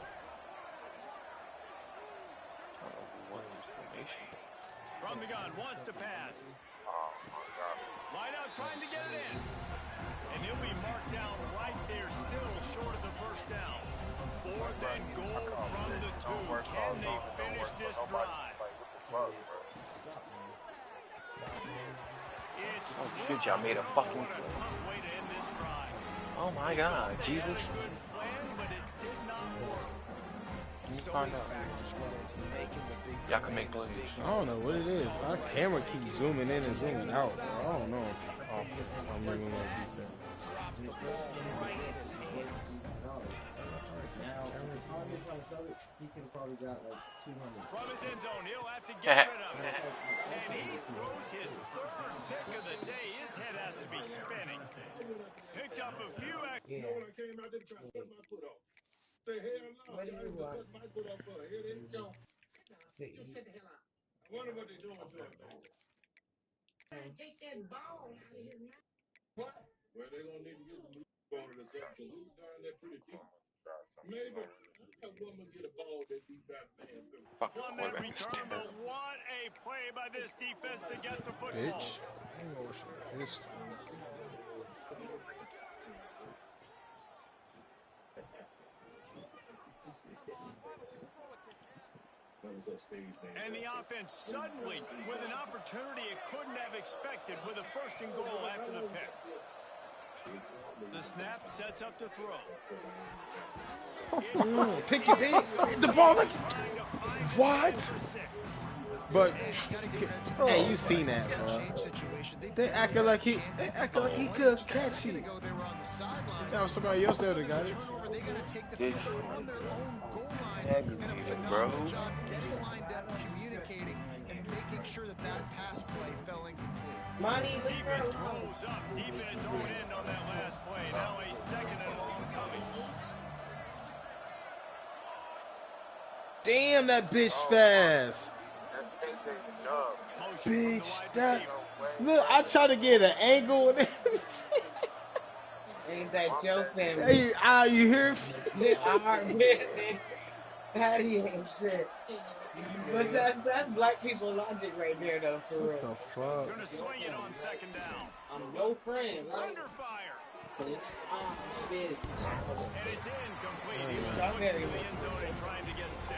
From the gun, wants to pass. Oh my God. Line out trying to get it in. And he'll be marked down right there, still short of the first down. Fourth and goal from the 2. Can they finish this drive? It's Oh shit, y'all made a fucking. what a tough way to end this drive. Oh my God, Jesus. Good plan, but it did not work. Let me So find many out. factors go into making the big Y'all can make plays. I don't know what it is. Our camera keeps zooming in and zooming out, bro. I don't know. Oh, I'm moving on defense. drops the ball right in his hands. He could have probably got like 200. From his end zone, he'll have to get rid of it. And he throws his third pick of the day. His head has to be spinning. Picked up a few extra. Yeah. I came out there to try to put my foot up. Say, hell no, What do you y'all want? put my foot up for. Here they go. The- Just sit the hell out. I wonder what they're doing to him. Take that ball out of here now. What? Well, they're going to need to get some ball or something because we were down there pretty deep. Maybe a woman get a ball that deep out man through. Fucking On that quarterback. return, but what a play by this defense to get the football. Bitch. Emotion. Pissed. That was a stage name. And the offense suddenly with an opportunity it couldn't have expected with a first and goal after the pick. The snap sets up to throw. Pick it in. The ball like Trying to find his What? man for 6. But Gotta give credit to hey, the you seen that, defense. bro? Change situation. They acting like he could catch They it. go, they were on the sideline. That was somebody else that would have got it. Turnover, they gotta take the This field on their own goal line. aggravating, And a bro. phenomenal job getting lined up, communicating, and making sure that that pass play fell incomplete. Money, Defense rolls up deep in its own end on that last play. Now a second and long coming. Damn, that bitch fast. Bitch, that. Look, I try to get an angle. ain't that Joe Sam? Hey, you hear? How do you ain't shit? But that's black people logic right there, though, for What real. the fuck? Gonna swing it on second down. I'm no friend. Right? Under fire. And it's incomplete. He was Strawberry. looking to the end zone and trying to get 6.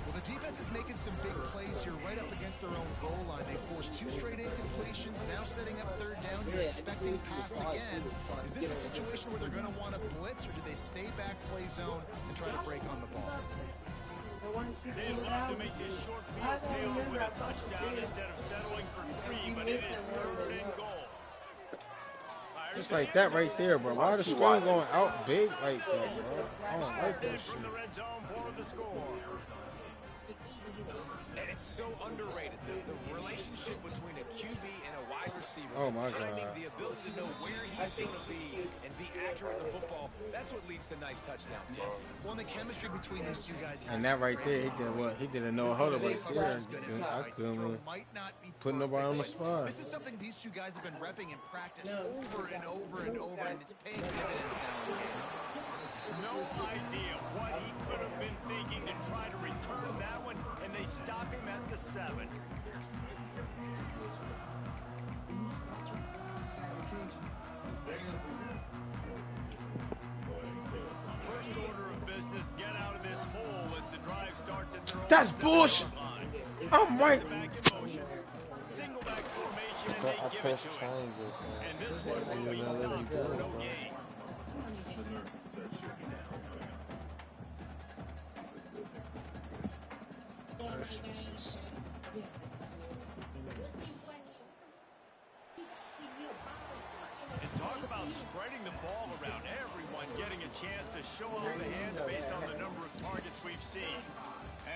Well, the defense is making some big plays here right up against their own goal line. They forced 2 straight incompletions, now setting up third down. You're expecting pass again. Is this a situation where they're going to want to blitz, or do they stay back, play zone, and try to break on the ball? They'd love to make this short field pay off with a touchdown instead of settling for 3, but it is 3rd and goal. Just like that right there, bro. Why the screen going out big like that, bro? I don't like that shit. From the red zone for the score. And it's so underrated, the relationship between a QB and a wide receiver. Oh, my timing, God. the ability to know where he's going to be and be accurate with the football, that's what leads to nice touchdowns, Jesse. Well, the chemistry between these two guys. And that right there, he did what? He did a no huddle right there. I couldn't put nobody on the spot. This is something these two guys have been repping in practice over and over and over, and it's paying dividends now in the game. No idea what he could have been thinking to try to return that one, and they stop him at the 7. First order of business, get out of this hole as the drive starts at their own. That's bullshit. I'm right. Single back formation, and they give it to him. And this one will be stopped for no gain. And talk about spreading the ball around, everyone getting a chance to show off the hands based on the number of targets we've seen.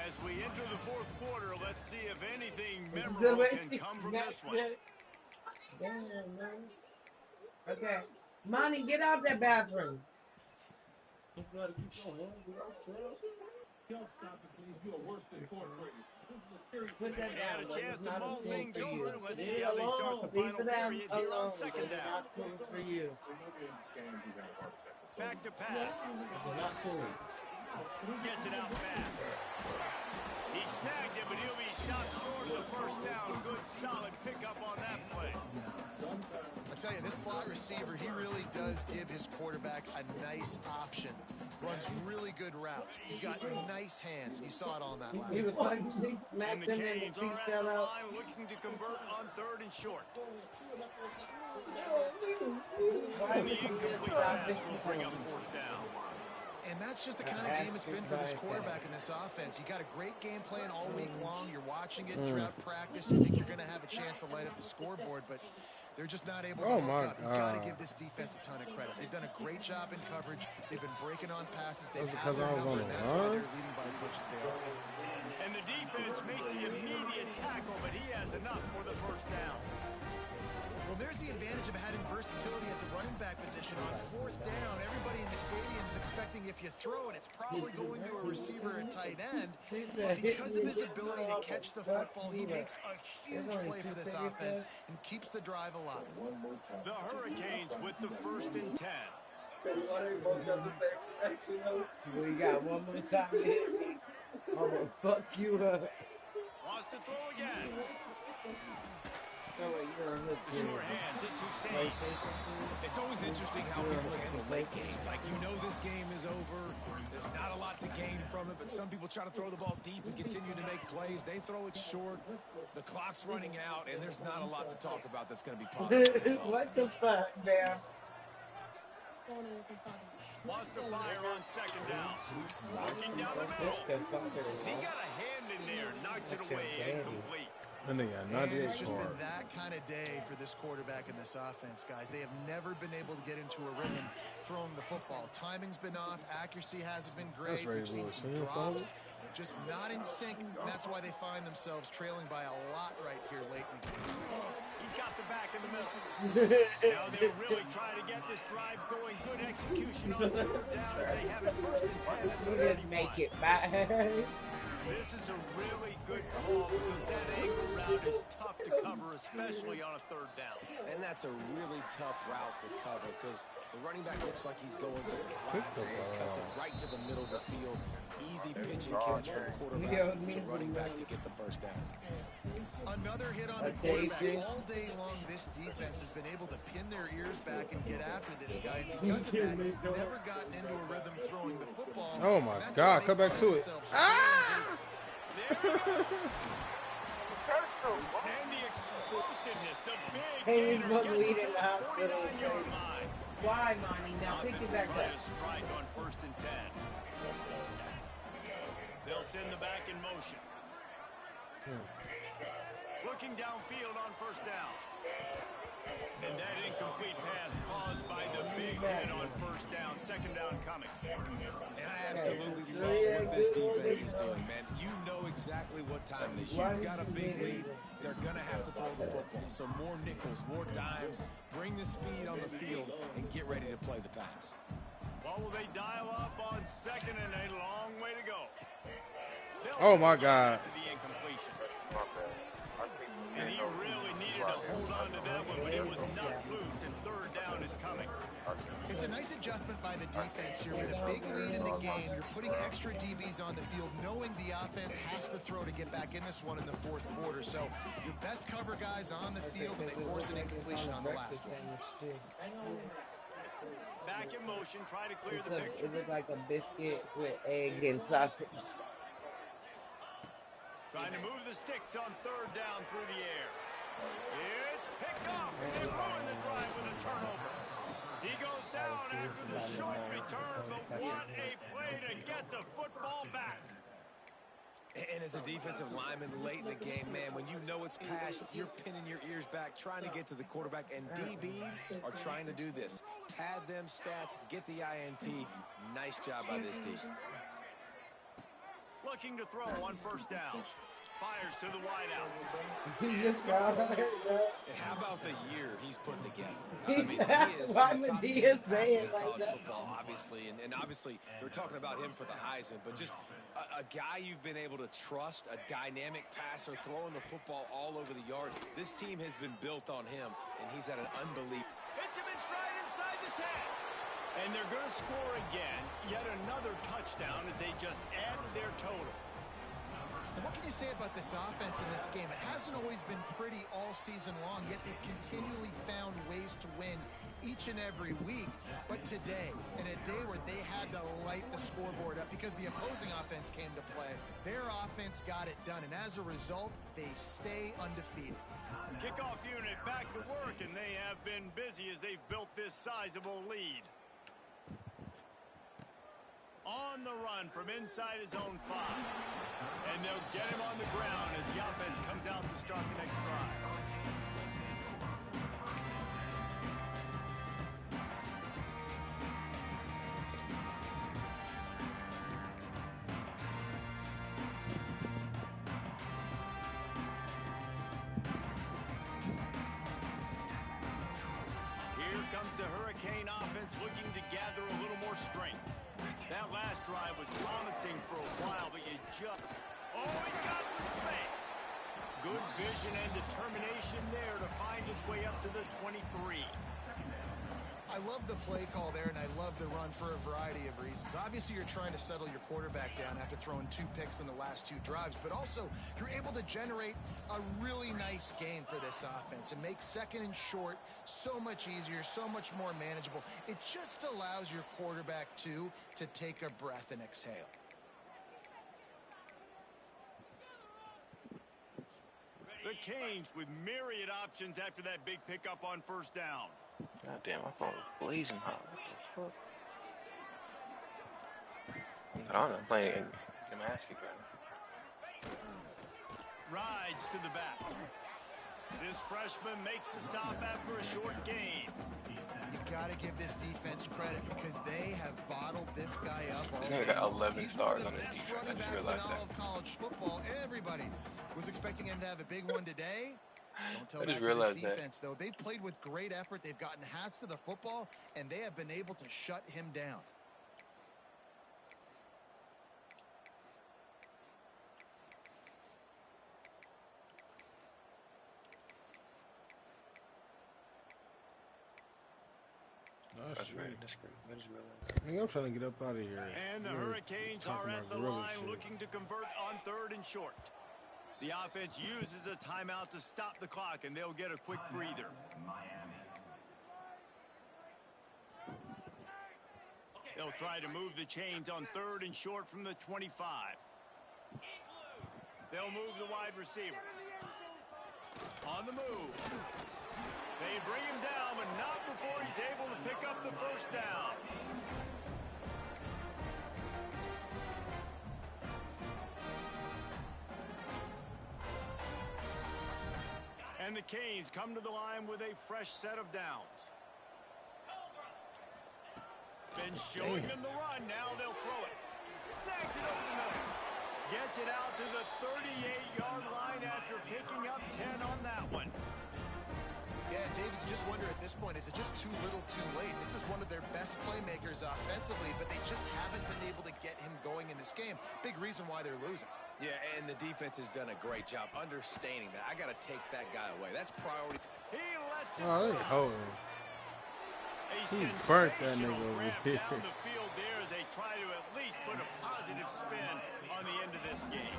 As we enter the 4th quarter, let's see if anything memorable can come from this one. Damn, man. Okay. Monty, get out that bathroom. Don't stop it, please. You are worse than 4th graders. This is a serious Put that They down. had a chance to mull things over, and let's Leave see it how they start alone. the Leave final it down period here alone. on second They're down. not tuned for you. Back to pass. They're not tuned. Gets it out fast. He snagged it, but he'll be stopped short of the first down. Good, solid pickup on that play. I tell you, this slot receiver, he really does give his quarterback a nice option. Runs really good routes. He's got nice hands. You saw it on that last He was play. like, he And smacked the him and Canes the feet are at fell the out. line looking to convert on 3rd and short. Why And the would you incomplete just stop pass this will bring up 4th down. And that's just the kind of game it's been for this quarterback in this offense. You got a great game plan all week long. You're watching it throughout practice. You think you're going to have a chance to light up the scoreboard, but they're just not able to hook up. You've got to give this defense a ton of credit. They've done a great job in coverage. They've been breaking on passes. They've had their number, and that's why they're leading by as much as they are. And the defense makes the immediate tackle, but he has enough for the first down. Well, there's the advantage of having versatility at the running back position. On 4th down, everybody in the stadium is expecting if you throw it, it's probably going to a receiver at tight end. But because of his ability to catch the football, he makes a huge play for this offense and keeps the drive alive. The Hurricanes with the 1st and 10. We got one more time to hit me. I'm gonna fuck you up. Wants to throw again. No way, you're gonna hit The sure hands, it's Hussein. It's always interesting how people handle late game. Like, you know this game is over. There's not a lot to gain from it, but some people try to throw the ball deep and continue to make plays. They throw it short. The clock's running out, and there's not a lot to talk about that's going to be positive. What the fuck, man? Wants to fire on second down. Looking down the middle. He got a hand in there, knocks it away, incomplete. And they got And it's 98 just been yards. that kind of day for this quarterback in this offense, guys. They have never been able to get into a rhythm throwing the football. Timing's been off. Accuracy hasn't been great. That's right, We've seen Lewis. some You drops. just not in sync, and that's why they find themselves trailing by a lot right here late in the game. He's got the back in the middle. Now they'll really try to get this drive going. Good execution on third down as they have it first and 10 at the 35. Make it back. This is a really good call because that angle route is tough to cover, especially on a third down. And that's a really tough route to cover because the running back looks like he's going to the flats and cuts it right to the middle of the field. Easy pitch and catch from quarterback to running back to get the first down. Another hit on the quarterback. All day long, this defense has been able to pin their ears back and get after this guy. And because of that, he's never gotten into a rhythm throwing the football. Oh my God, come back to it. Ah! And the explosiveness, the big Hey, hitter we're gets leading it to the hospital. 49-yard line. Why, Monty? Now pick it back Try up. to strike on first and 10. They'll send the back in motion. Looking downfield on first down. And that incomplete pass caused by the big hit on first down. Second down coming. And I absolutely love what this defense is doing, man. You know exactly what time it is. You've got a big lead. They're going to have to throw the football. So more nickels, more dimes. Bring the speed on the field and get ready to play the pass. What will they dial up on second and a long way to go? Oh my God. The incompletion. And he really needed to hold on to that one, but it was not loose, and third down is coming. It's a nice adjustment by the defense here. With a big lead in the game, you're putting extra DBs on the field, knowing the offense has to throw to get back in this one in the fourth quarter. So your best cover guys on the field, and they force an incompletion on the last one. Back in motion, try to clear the picture. It looks like a biscuit with egg and sausage. Trying to move the sticks on third down through the air. It's picked off, and they ruin the drive with a turnover. He goes down after the short return, but what a play to get the football back. And as a defensive lineman late in the game, man, when you know it's pass, you're pinning your ears back, trying to get to the quarterback, and DBs are trying to do this. Pad them stats, get the INT. Nice job by this team. Looking to throw on first down. Fires to the wideout. And how about the year he's put together? Why Medea's saying like that? Football, obviously, and obviously we're talking about him for the Heisman, but just a guy you've been able to trust, a dynamic passer, throwing the football all over the yard. This team has been built on him, and he's had an unbelievable. Hits him in stride inside the 10. And they're going to score again. Yet another touchdown as they just added their total. And what can you say about this offense in this game? It hasn't always been pretty all season long, yet they've continually found ways to win each and every week. But today, in a day where they had to light the scoreboard up because the opposing offense came to play, their offense got it done. And as a result, they stay undefeated. Kickoff unit back to work, and they have been busy as they've built this sizable lead. On the run from inside his own 5. And they'll get him on the ground as the offense comes out to start the next drive. Here comes the Hurricane offense looking to gather a little more strength. That last drive was promising for a while, but you just... Oh, he's got some space. Good vision and determination there to find his way up to the 23. I love the play call there, and I love the run for a variety of reasons. Obviously, you're trying to settle your quarterback down after throwing 2 picks in the last 2 drives, but also you're able to generate a really nice game for this offense and make second and short so much easier, so much more manageable. It just allows your quarterback, too, to take a breath and exhale. The Canes with myriad options after that big pickup on first down. God damn, my phone is blazing hot. What the fuck? I don't know, I'm playing gymnastics right now. Rides to the back. This freshman makes the stop after a short gain. You've got to give this defense credit because they have bottled this guy up all They game got long. 11 He's stars one on of this the best defense. I running just backs in realized all that. of college football. Everybody was expecting him to have a big one today. Don't tell I just that to this realized that. defense, though. They've played with great effort. They've gotten hats to the football, and they have been able to shut him down. That's right. That's great. I just realized. Nigga, I'm trying to get up out of here. And the Yeah, Hurricanes talking are about at the gorilla line shit. looking to convert on 3rd and short. The offense uses a timeout to stop the clock, and they'll get a quick breather. They'll try to move the chains on 3rd and short from the 25. They'll move the wide receiver. On the move. They bring him down, but not before he's able to pick up the first down. And the Canes come to the line with a fresh set of downs. Been showing them the run. Now they'll throw it. Snags it over the middle. Gets it out to the 38-yard line after picking up 10 on that one. Yeah, David, you just wonder at this point, is it just too little too late? This is one of their best playmakers offensively, but they just haven't been able to get him going in this game. Big reason why they're losing. Yeah, and the defense has done a great job understanding that. I got to take that guy away. That's priority. He lets it Oh, they fly. holding. A He burnt that sensational nigga over grab here. down the field there as they try to at least put a positive spin on the end of this game.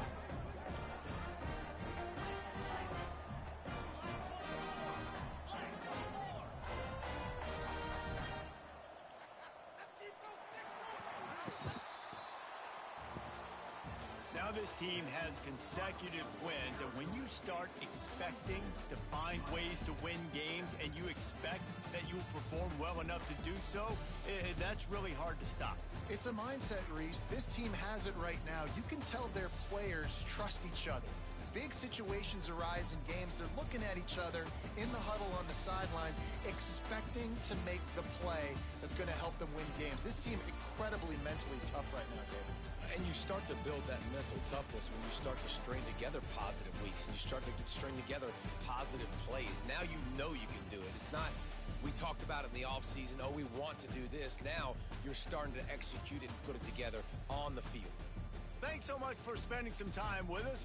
Now this team has consecutive wins, and when you start expecting to find ways to win games and you expect that you will perform well enough to do so, that's really hard to stop. It's a mindset, Reese. This team has it right now. You can tell their players trust each other. Big situations arise in games. They're looking at each other in the huddle on the sideline, expecting to make the play that's going to help them win games. This team incredibly mentally tough right now, David. And you start to build that mental toughness when you start to string together positive weeks and you start to string together positive plays. Now you know you can do it. It's not, we talked about it in the offseason, oh, we want to do this. Now you're starting to execute it and put it together on the field. Thanks so much for spending some time with us.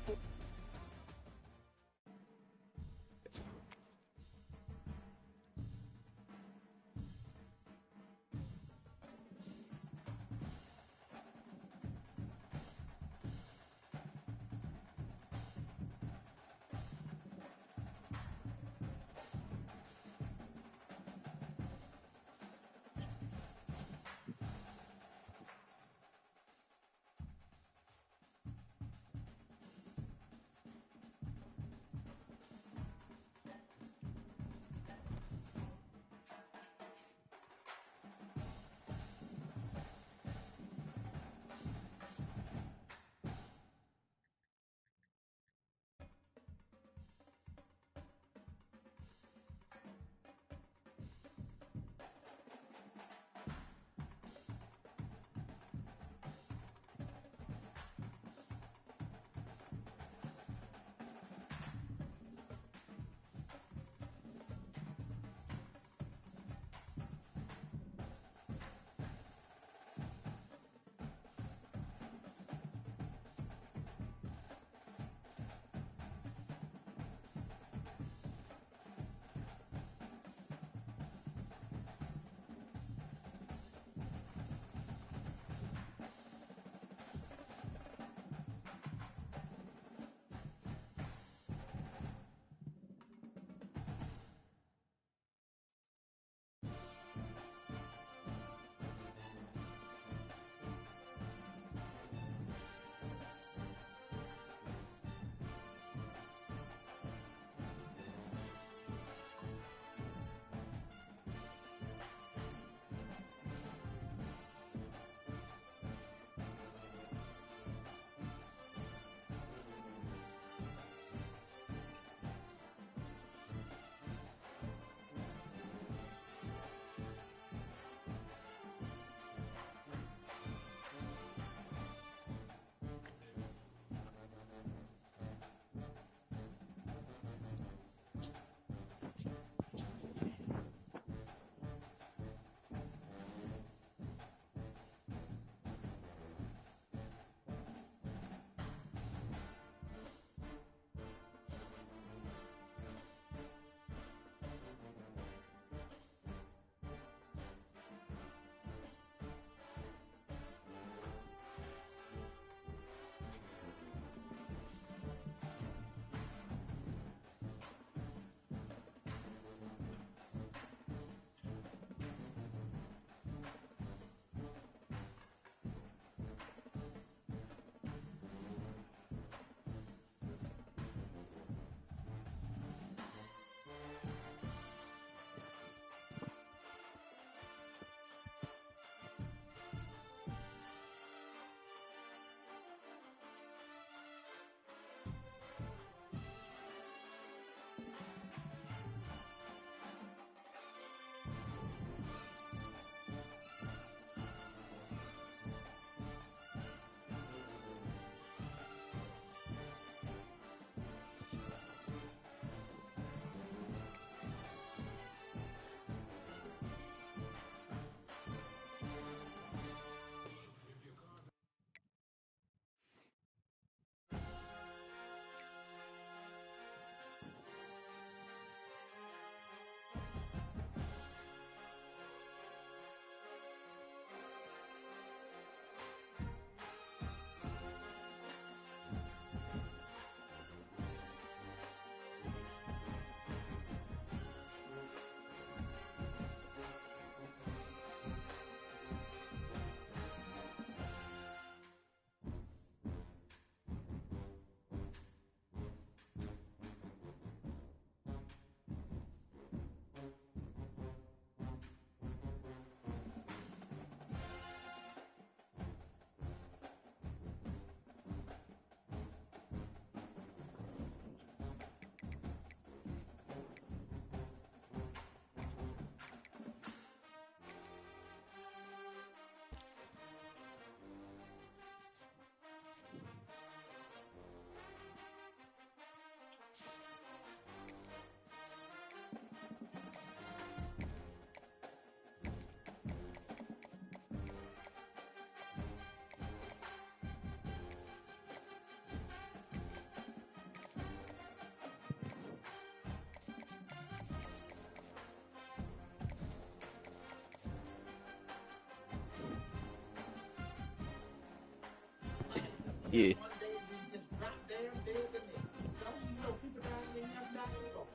Yeah. One day we just drop damn dead the next. People down there have died before.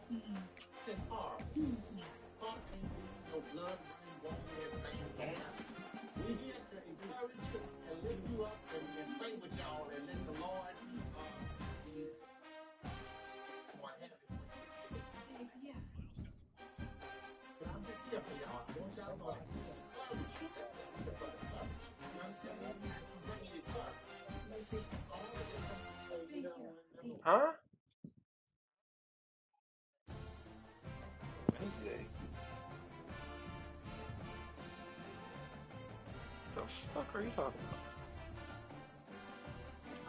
It's hard. Heart ain't beating, no blood running, won't everything down. We here to encourage you and lift you up and pray with y'all and let the Lord be what happens with you. But I'm just here for y'all. I want y'all to know I can encourage you. That's what I'm here for, the courage. You understand me? Bring you courage. All of them. Huh? Wednesday. The fuck are you talking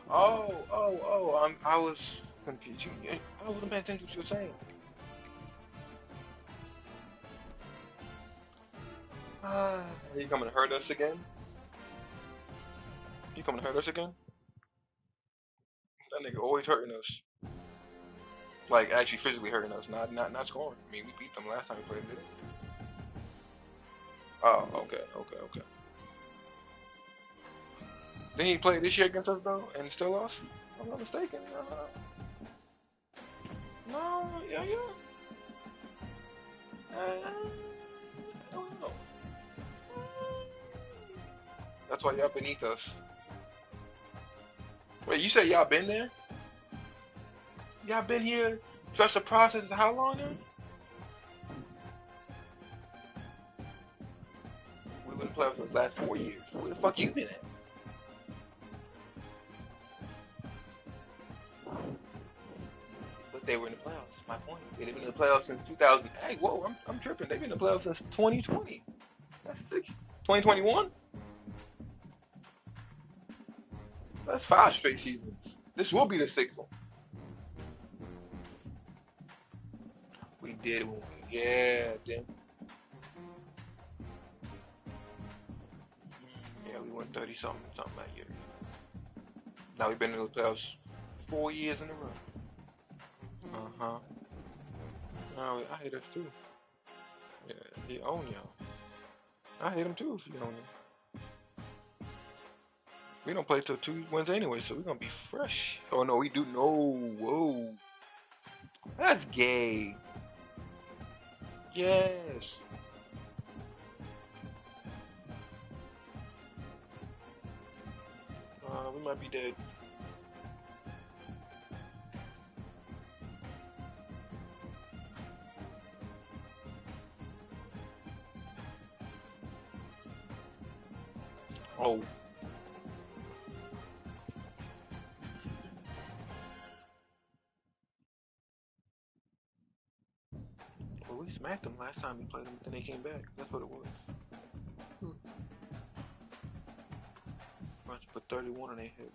about? I was confused. I wasn't paying attention to what you were saying. Are you coming to hurt us again? You coming to hurt us again? That nigga always hurting us. Like actually physically hurting us, not scoring. I mean, we beat them last time we played, didn't we? Oh, okay. Didn't he play this year against us though, and still lost? If I'm not mistaken. No, yeah. I don't know. That's why y'all beneath us. Wait, you say y'all been there? Y'all been here? Trust the process of how long now? We been in the playoffs for the last 4 years. Where the fuck you been at? But they were in the playoffs. That's my point. They've been in the playoffs since 2000. Hey, whoa, I'm tripping. They've been in the playoffs since 2020. That's 2021? That's 5 straight seasons. This will be the 6th one. We did. Yeah, then. Yeah, we won 30-something that year. Now we've been in the playoffs 4 years in a row. Uh-huh. No, I hate us too. Yeah, he own y'all. I hate him too if you own him. We don't play till 2 Wednesday anyway, so we're gonna be fresh. Oh no, we do. No, whoa. That's gay. Yes. We might be dead. Oh. Well, we smacked them last time we played them, then they came back. That's what it was. Must put 31 on their head.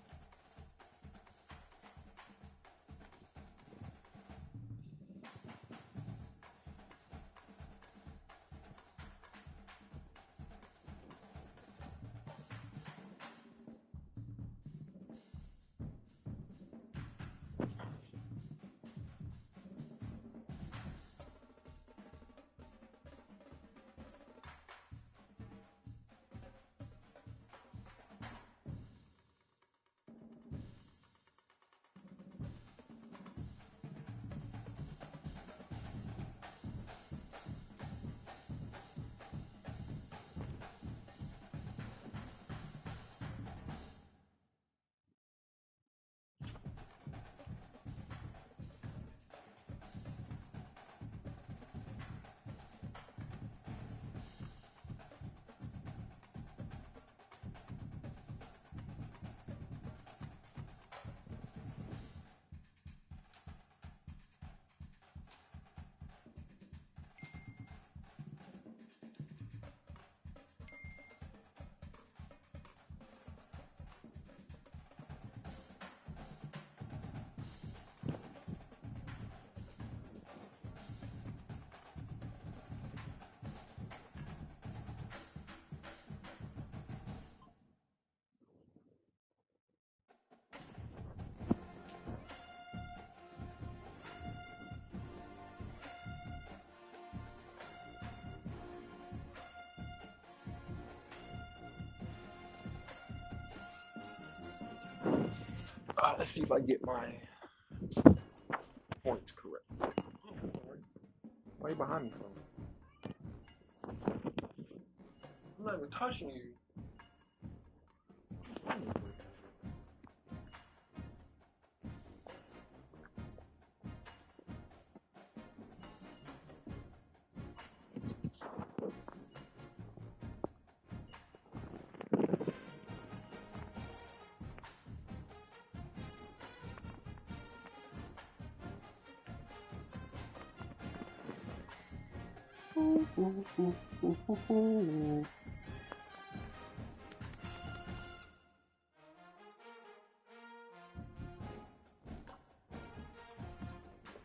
Let's see if I get my points correct. Why are you behind me from? I'm not even touching you.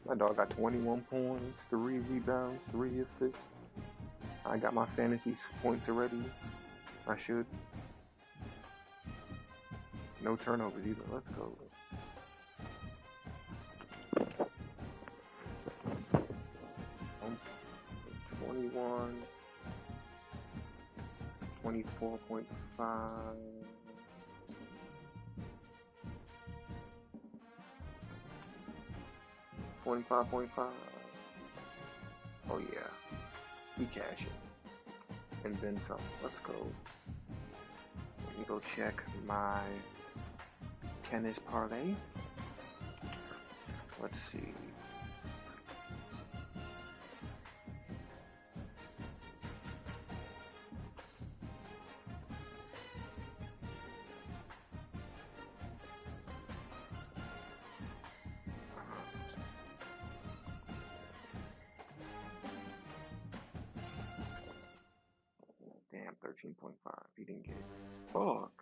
My dog got 21 points, 3 rebounds, 3 assists. I got my fantasy points already. I should. No turnovers either. Let's go. 21, 24.5. 25.5. Oh yeah. We cashing. And then some. Let's go. Let me go check my tennis parlay. Let's see. Damn, 13.5. He didn't get it. Fuck.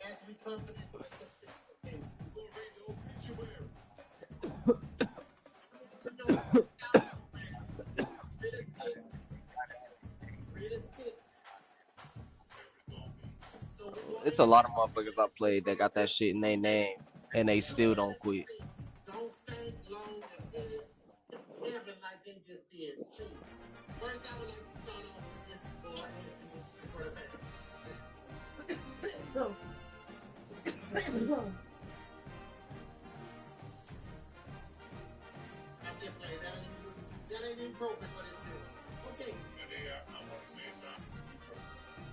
as we come to this game. We're going to read the obituary. It's a lot of motherfuckers I played that got that shit in their name and they still don't quit. Don't sing long as heaven like they just did. Please. First, I would like to start off with this for Anthony for the back. I'm just playing. That ain't even broken, but it's good. Okay. I want to say something.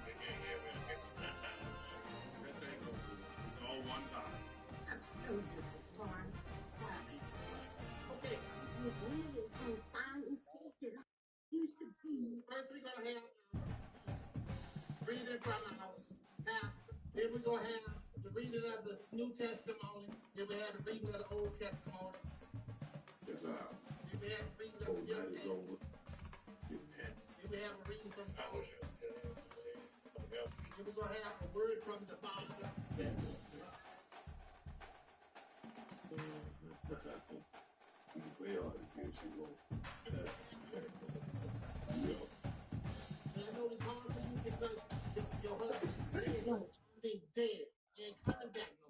They can't hear me. This is not time. That ain't no good. It's all one body. I'm still just one. Okay. First, we're going to have reading from the house. Pastor. Then we're going to have the reading of the New Testimony. Then we have the reading of the Old Testimony. Yes, Then we have the reading of the New Testament. Then we have a reading from the Old Testament. Then we're going to have a word from the Father. We ought to get you on. And I know it's hard for you because your husband is dead. He ain't coming back no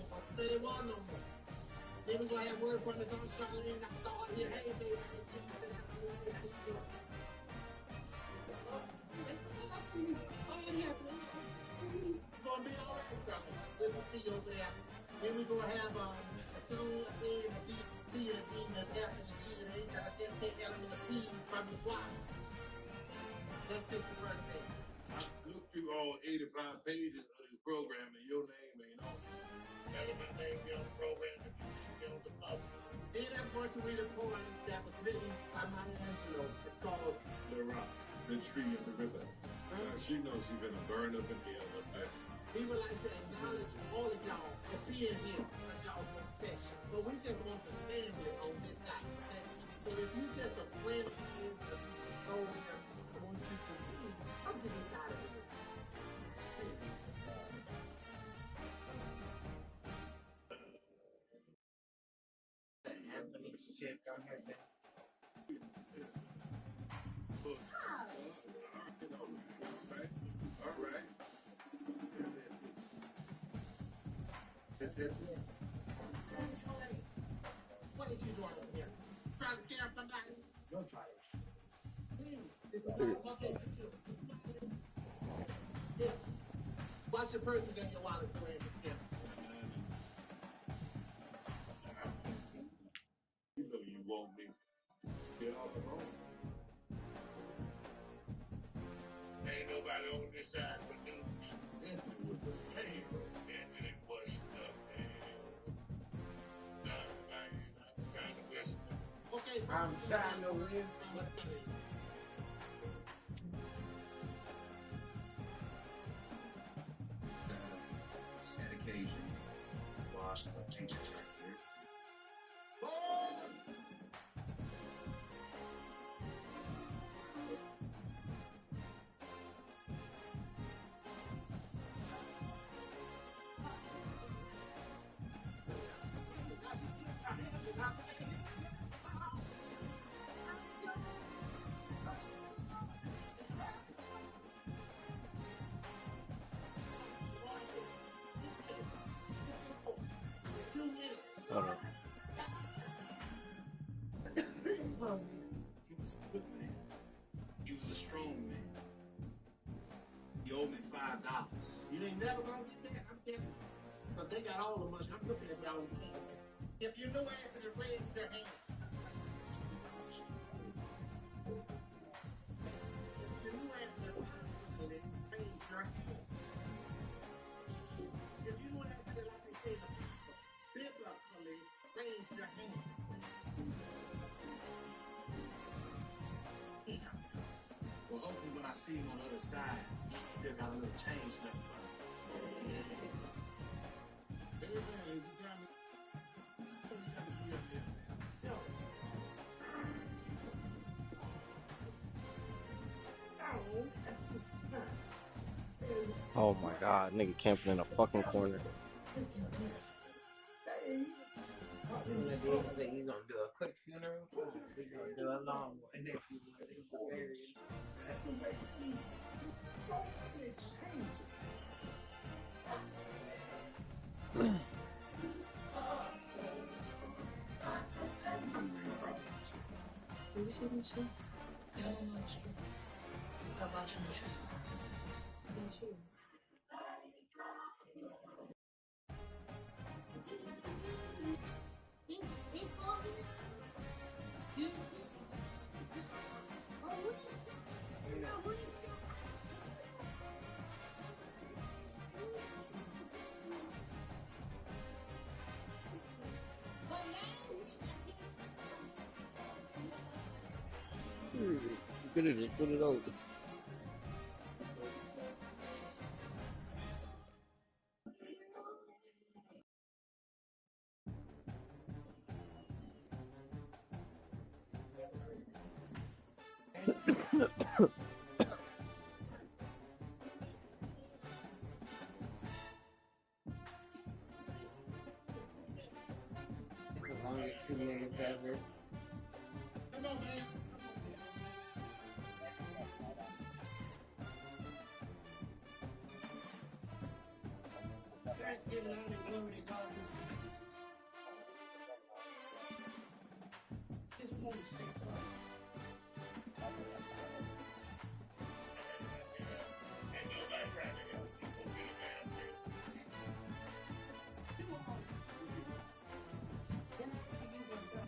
more. But it was no more. Then we're going to have word from his own Charlene. I saw her here. Hey, baby, I see you. You're going to be all right, Charlene. Good to see you over there. Then we're going to have a song up there in the B and the F and the G and the H. I can't take out in the P from the Y. That's just the first page. I looked through all 85 pages of this program and your name ain't on it. Never my name be on the program and be on the cover. Then I'm going to read a poem that was written by Maya Angelou. It's called The Rock, the Tree, and the River. She knows she's gonna burn up in hell up there. We would like to acknowledge all of y'all for being here as y'all's profession. But we just want the family on this side. Okay? So if you just a friend of his or you know him, I want you to leave. Come to this side of the room. Please. All right. What is you doing over here? Trying to scare somebody? Don't try it. Please. This is not okay to do. Yeah. Watch your purses and your wallet so they can scare. You know you won't be. Get all alone. Ain't nobody on this side but news. Anthony was the pain. Anthony washed up, man. I'm trying to listen. Okay. I'm trying to win. Sad occasion. Lost the teacher right there. Hold on. He was a good man. He was a strong man. He owed me $5. You ain't never gonna get that. I'm telling you. But they got all the money. I'm looking at y'all. If you know Anthony, raise your hand. If you know Anthony, raise your hand. If you know Anthony, like they say, biblically, raise your hand. Well, hopefully when I see him on the other side, he still got a little change left for me. Hey, man, is it time to... What you trying to be up there, man? Yo. Oh, that's the stuff. Oh my god, nigga camping in a fucking corner. He's gonna do a quick funeral. He's gonna do a long one. And if you want to bury Put it over. the longest 2 minutes ever. Come on, man. Let's give honor and glory to God who's just want to say us. Ain't nobody trying to help people get a damn thing. You all. Can I tell you what God?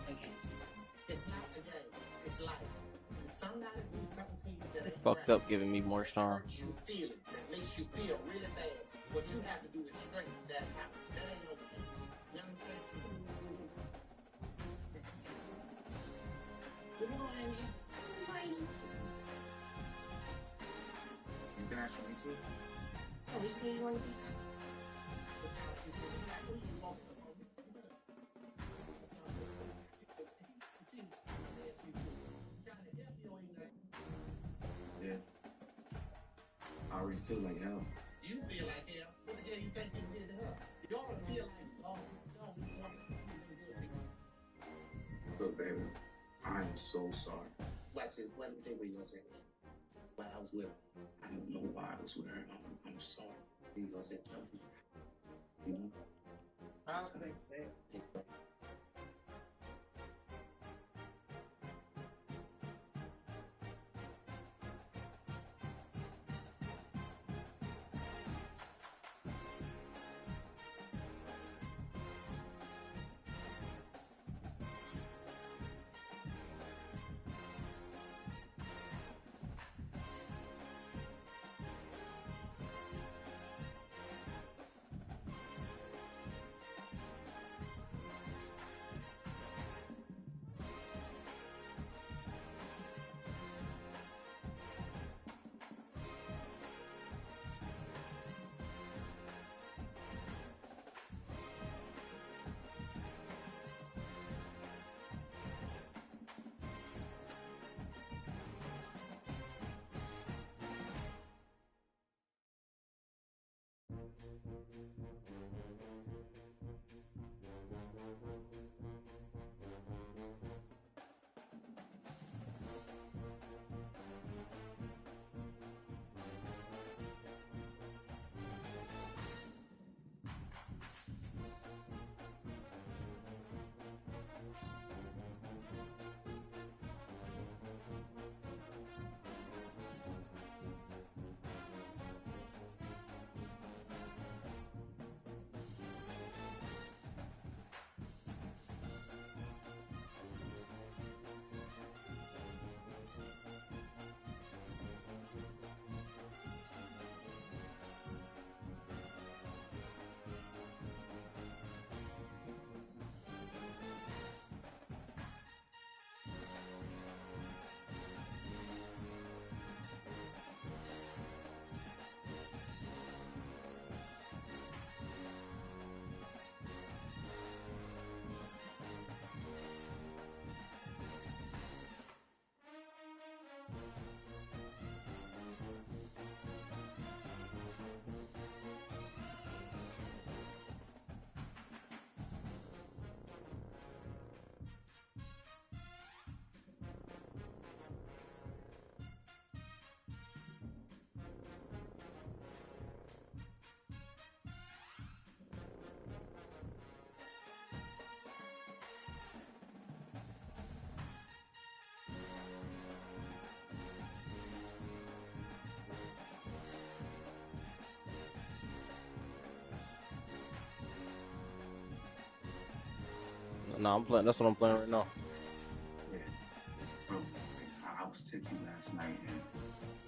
they can't see. It's not a game. It's life. And somebody do something to you that ain't Fucked right. up giving me more That storm. hurts you feelings. That makes you feel really bad. What you have to do is straighten that out. That ain't okay. You understand? Good morning. Good morning. You guys for me too? Oh, he's where you want to be. That's how he said, I know you want to go. That's how he said, see, I'm asking you, trying to help you in that. Yeah. I already feel like hell. You feel like hell. What the hell you think you did to her? You ought to feel like, oh, no, this woman has been good to you. But baby, I am so sorry. Watch this. What do you think you're going to say? While I was with her. I don't know why I was with her. I'm sorry. You going to say something? You know? I don't think so. No, I'm playing. That's what I'm playing right now. Yeah. Bro, I was tipsy last night and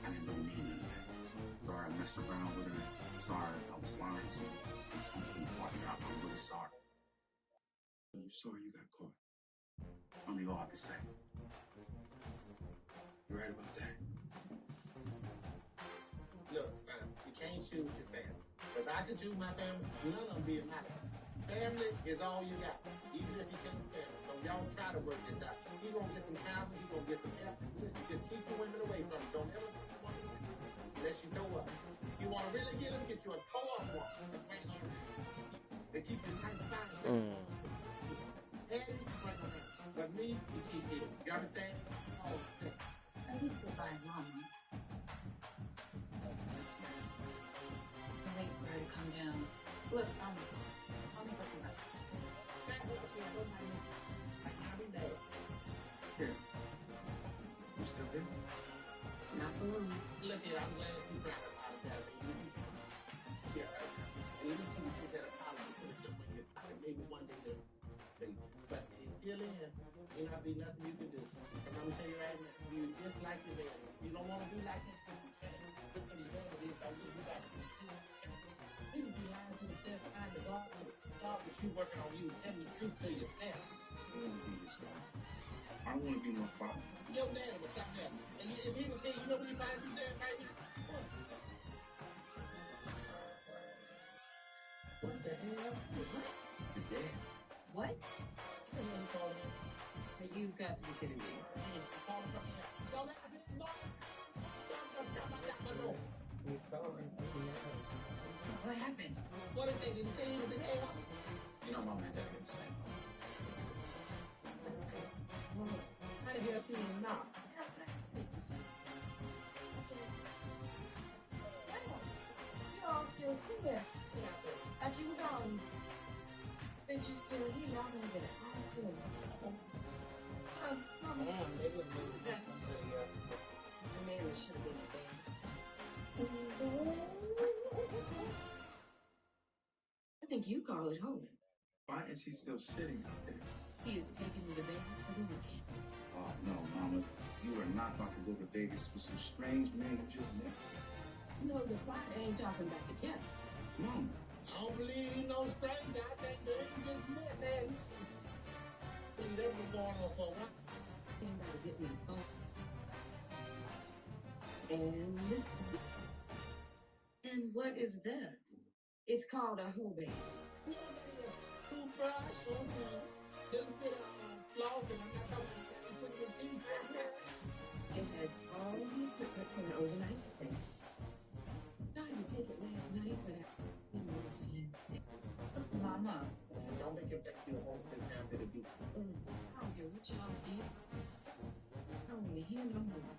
I didn't really mean none of that. Sorry I messed around with her. Sorry I was lying to her. I'm really sorry. I'm sorry you got caught. Only all I can say. You're right about that. Look, son, you can't choose your family. If I could choose my family, none of them be in my life. Family is all you got, even if you can't stand it. So y'all try to work this out. You're going to get some housing, you're going to get some help. Listen, just keep the women away from them. Don't ever put them on the women unless you throw up. You want to really get them, get you a co-op one. And bring her around. They keep you nice, fine, safe. And you bring them around. But me, you keep me. You understand? All the same. At least we'll buy mama. Wait for her to come down. Look, I'll make us some breakfast. Here. You still here? Not for long. Look here, I'm glad you brought up all of that. Yeah, right. And at least you can take that apology, put it somewhere in your pocket. Maybe one day you'll. But until then, Ain't not be nothing you can do. And I'm gonna tell you right now, you dislike your dad. You don't want to be like him, you can't. Look at your dad, it's like you got to. You can be lying to yourself behind the dog, but you working on you, telling the truth to yourself. I don't want to be this guy. I don't want to be my father. Your daddy was something else. And if he was there, you know what he might be saying right now? What the hell? What? The dad. What? You know what he called me? You've got to be kidding me. He called him from here. Don't let him know. You called him. What happened? What is it? Did he say he was in there? You know, Mom and Dad get the same. How did he get you in now? You all still here. Yeah, Thought you were gone. Since you're still here, I'm gonna get it all for you. Mama, Damn, they would what was that? The man that should have been a baby. I think you call it home. Why is he still sitting out there? He is taking me to Vegas for the weekend. Oh, no, Mama. You are not about to go to Vegas with some strange man you just met. No, the fight ain't talking back again. Mom. I don't believe he no stranger. I think they ain't just met, man. See, that was going on for a while. Came by to get me home. And what is that? It's called a hobie. Toothbrush, little bit of floss, and I'm not talking about you put your teeth. It has all the equipment for an overnight stay. Tried to take it last night, but I didn't want to see anything. Mama. Don't make him take you home to the town that it do. I don't care what y'all did. I don't want to hear no more.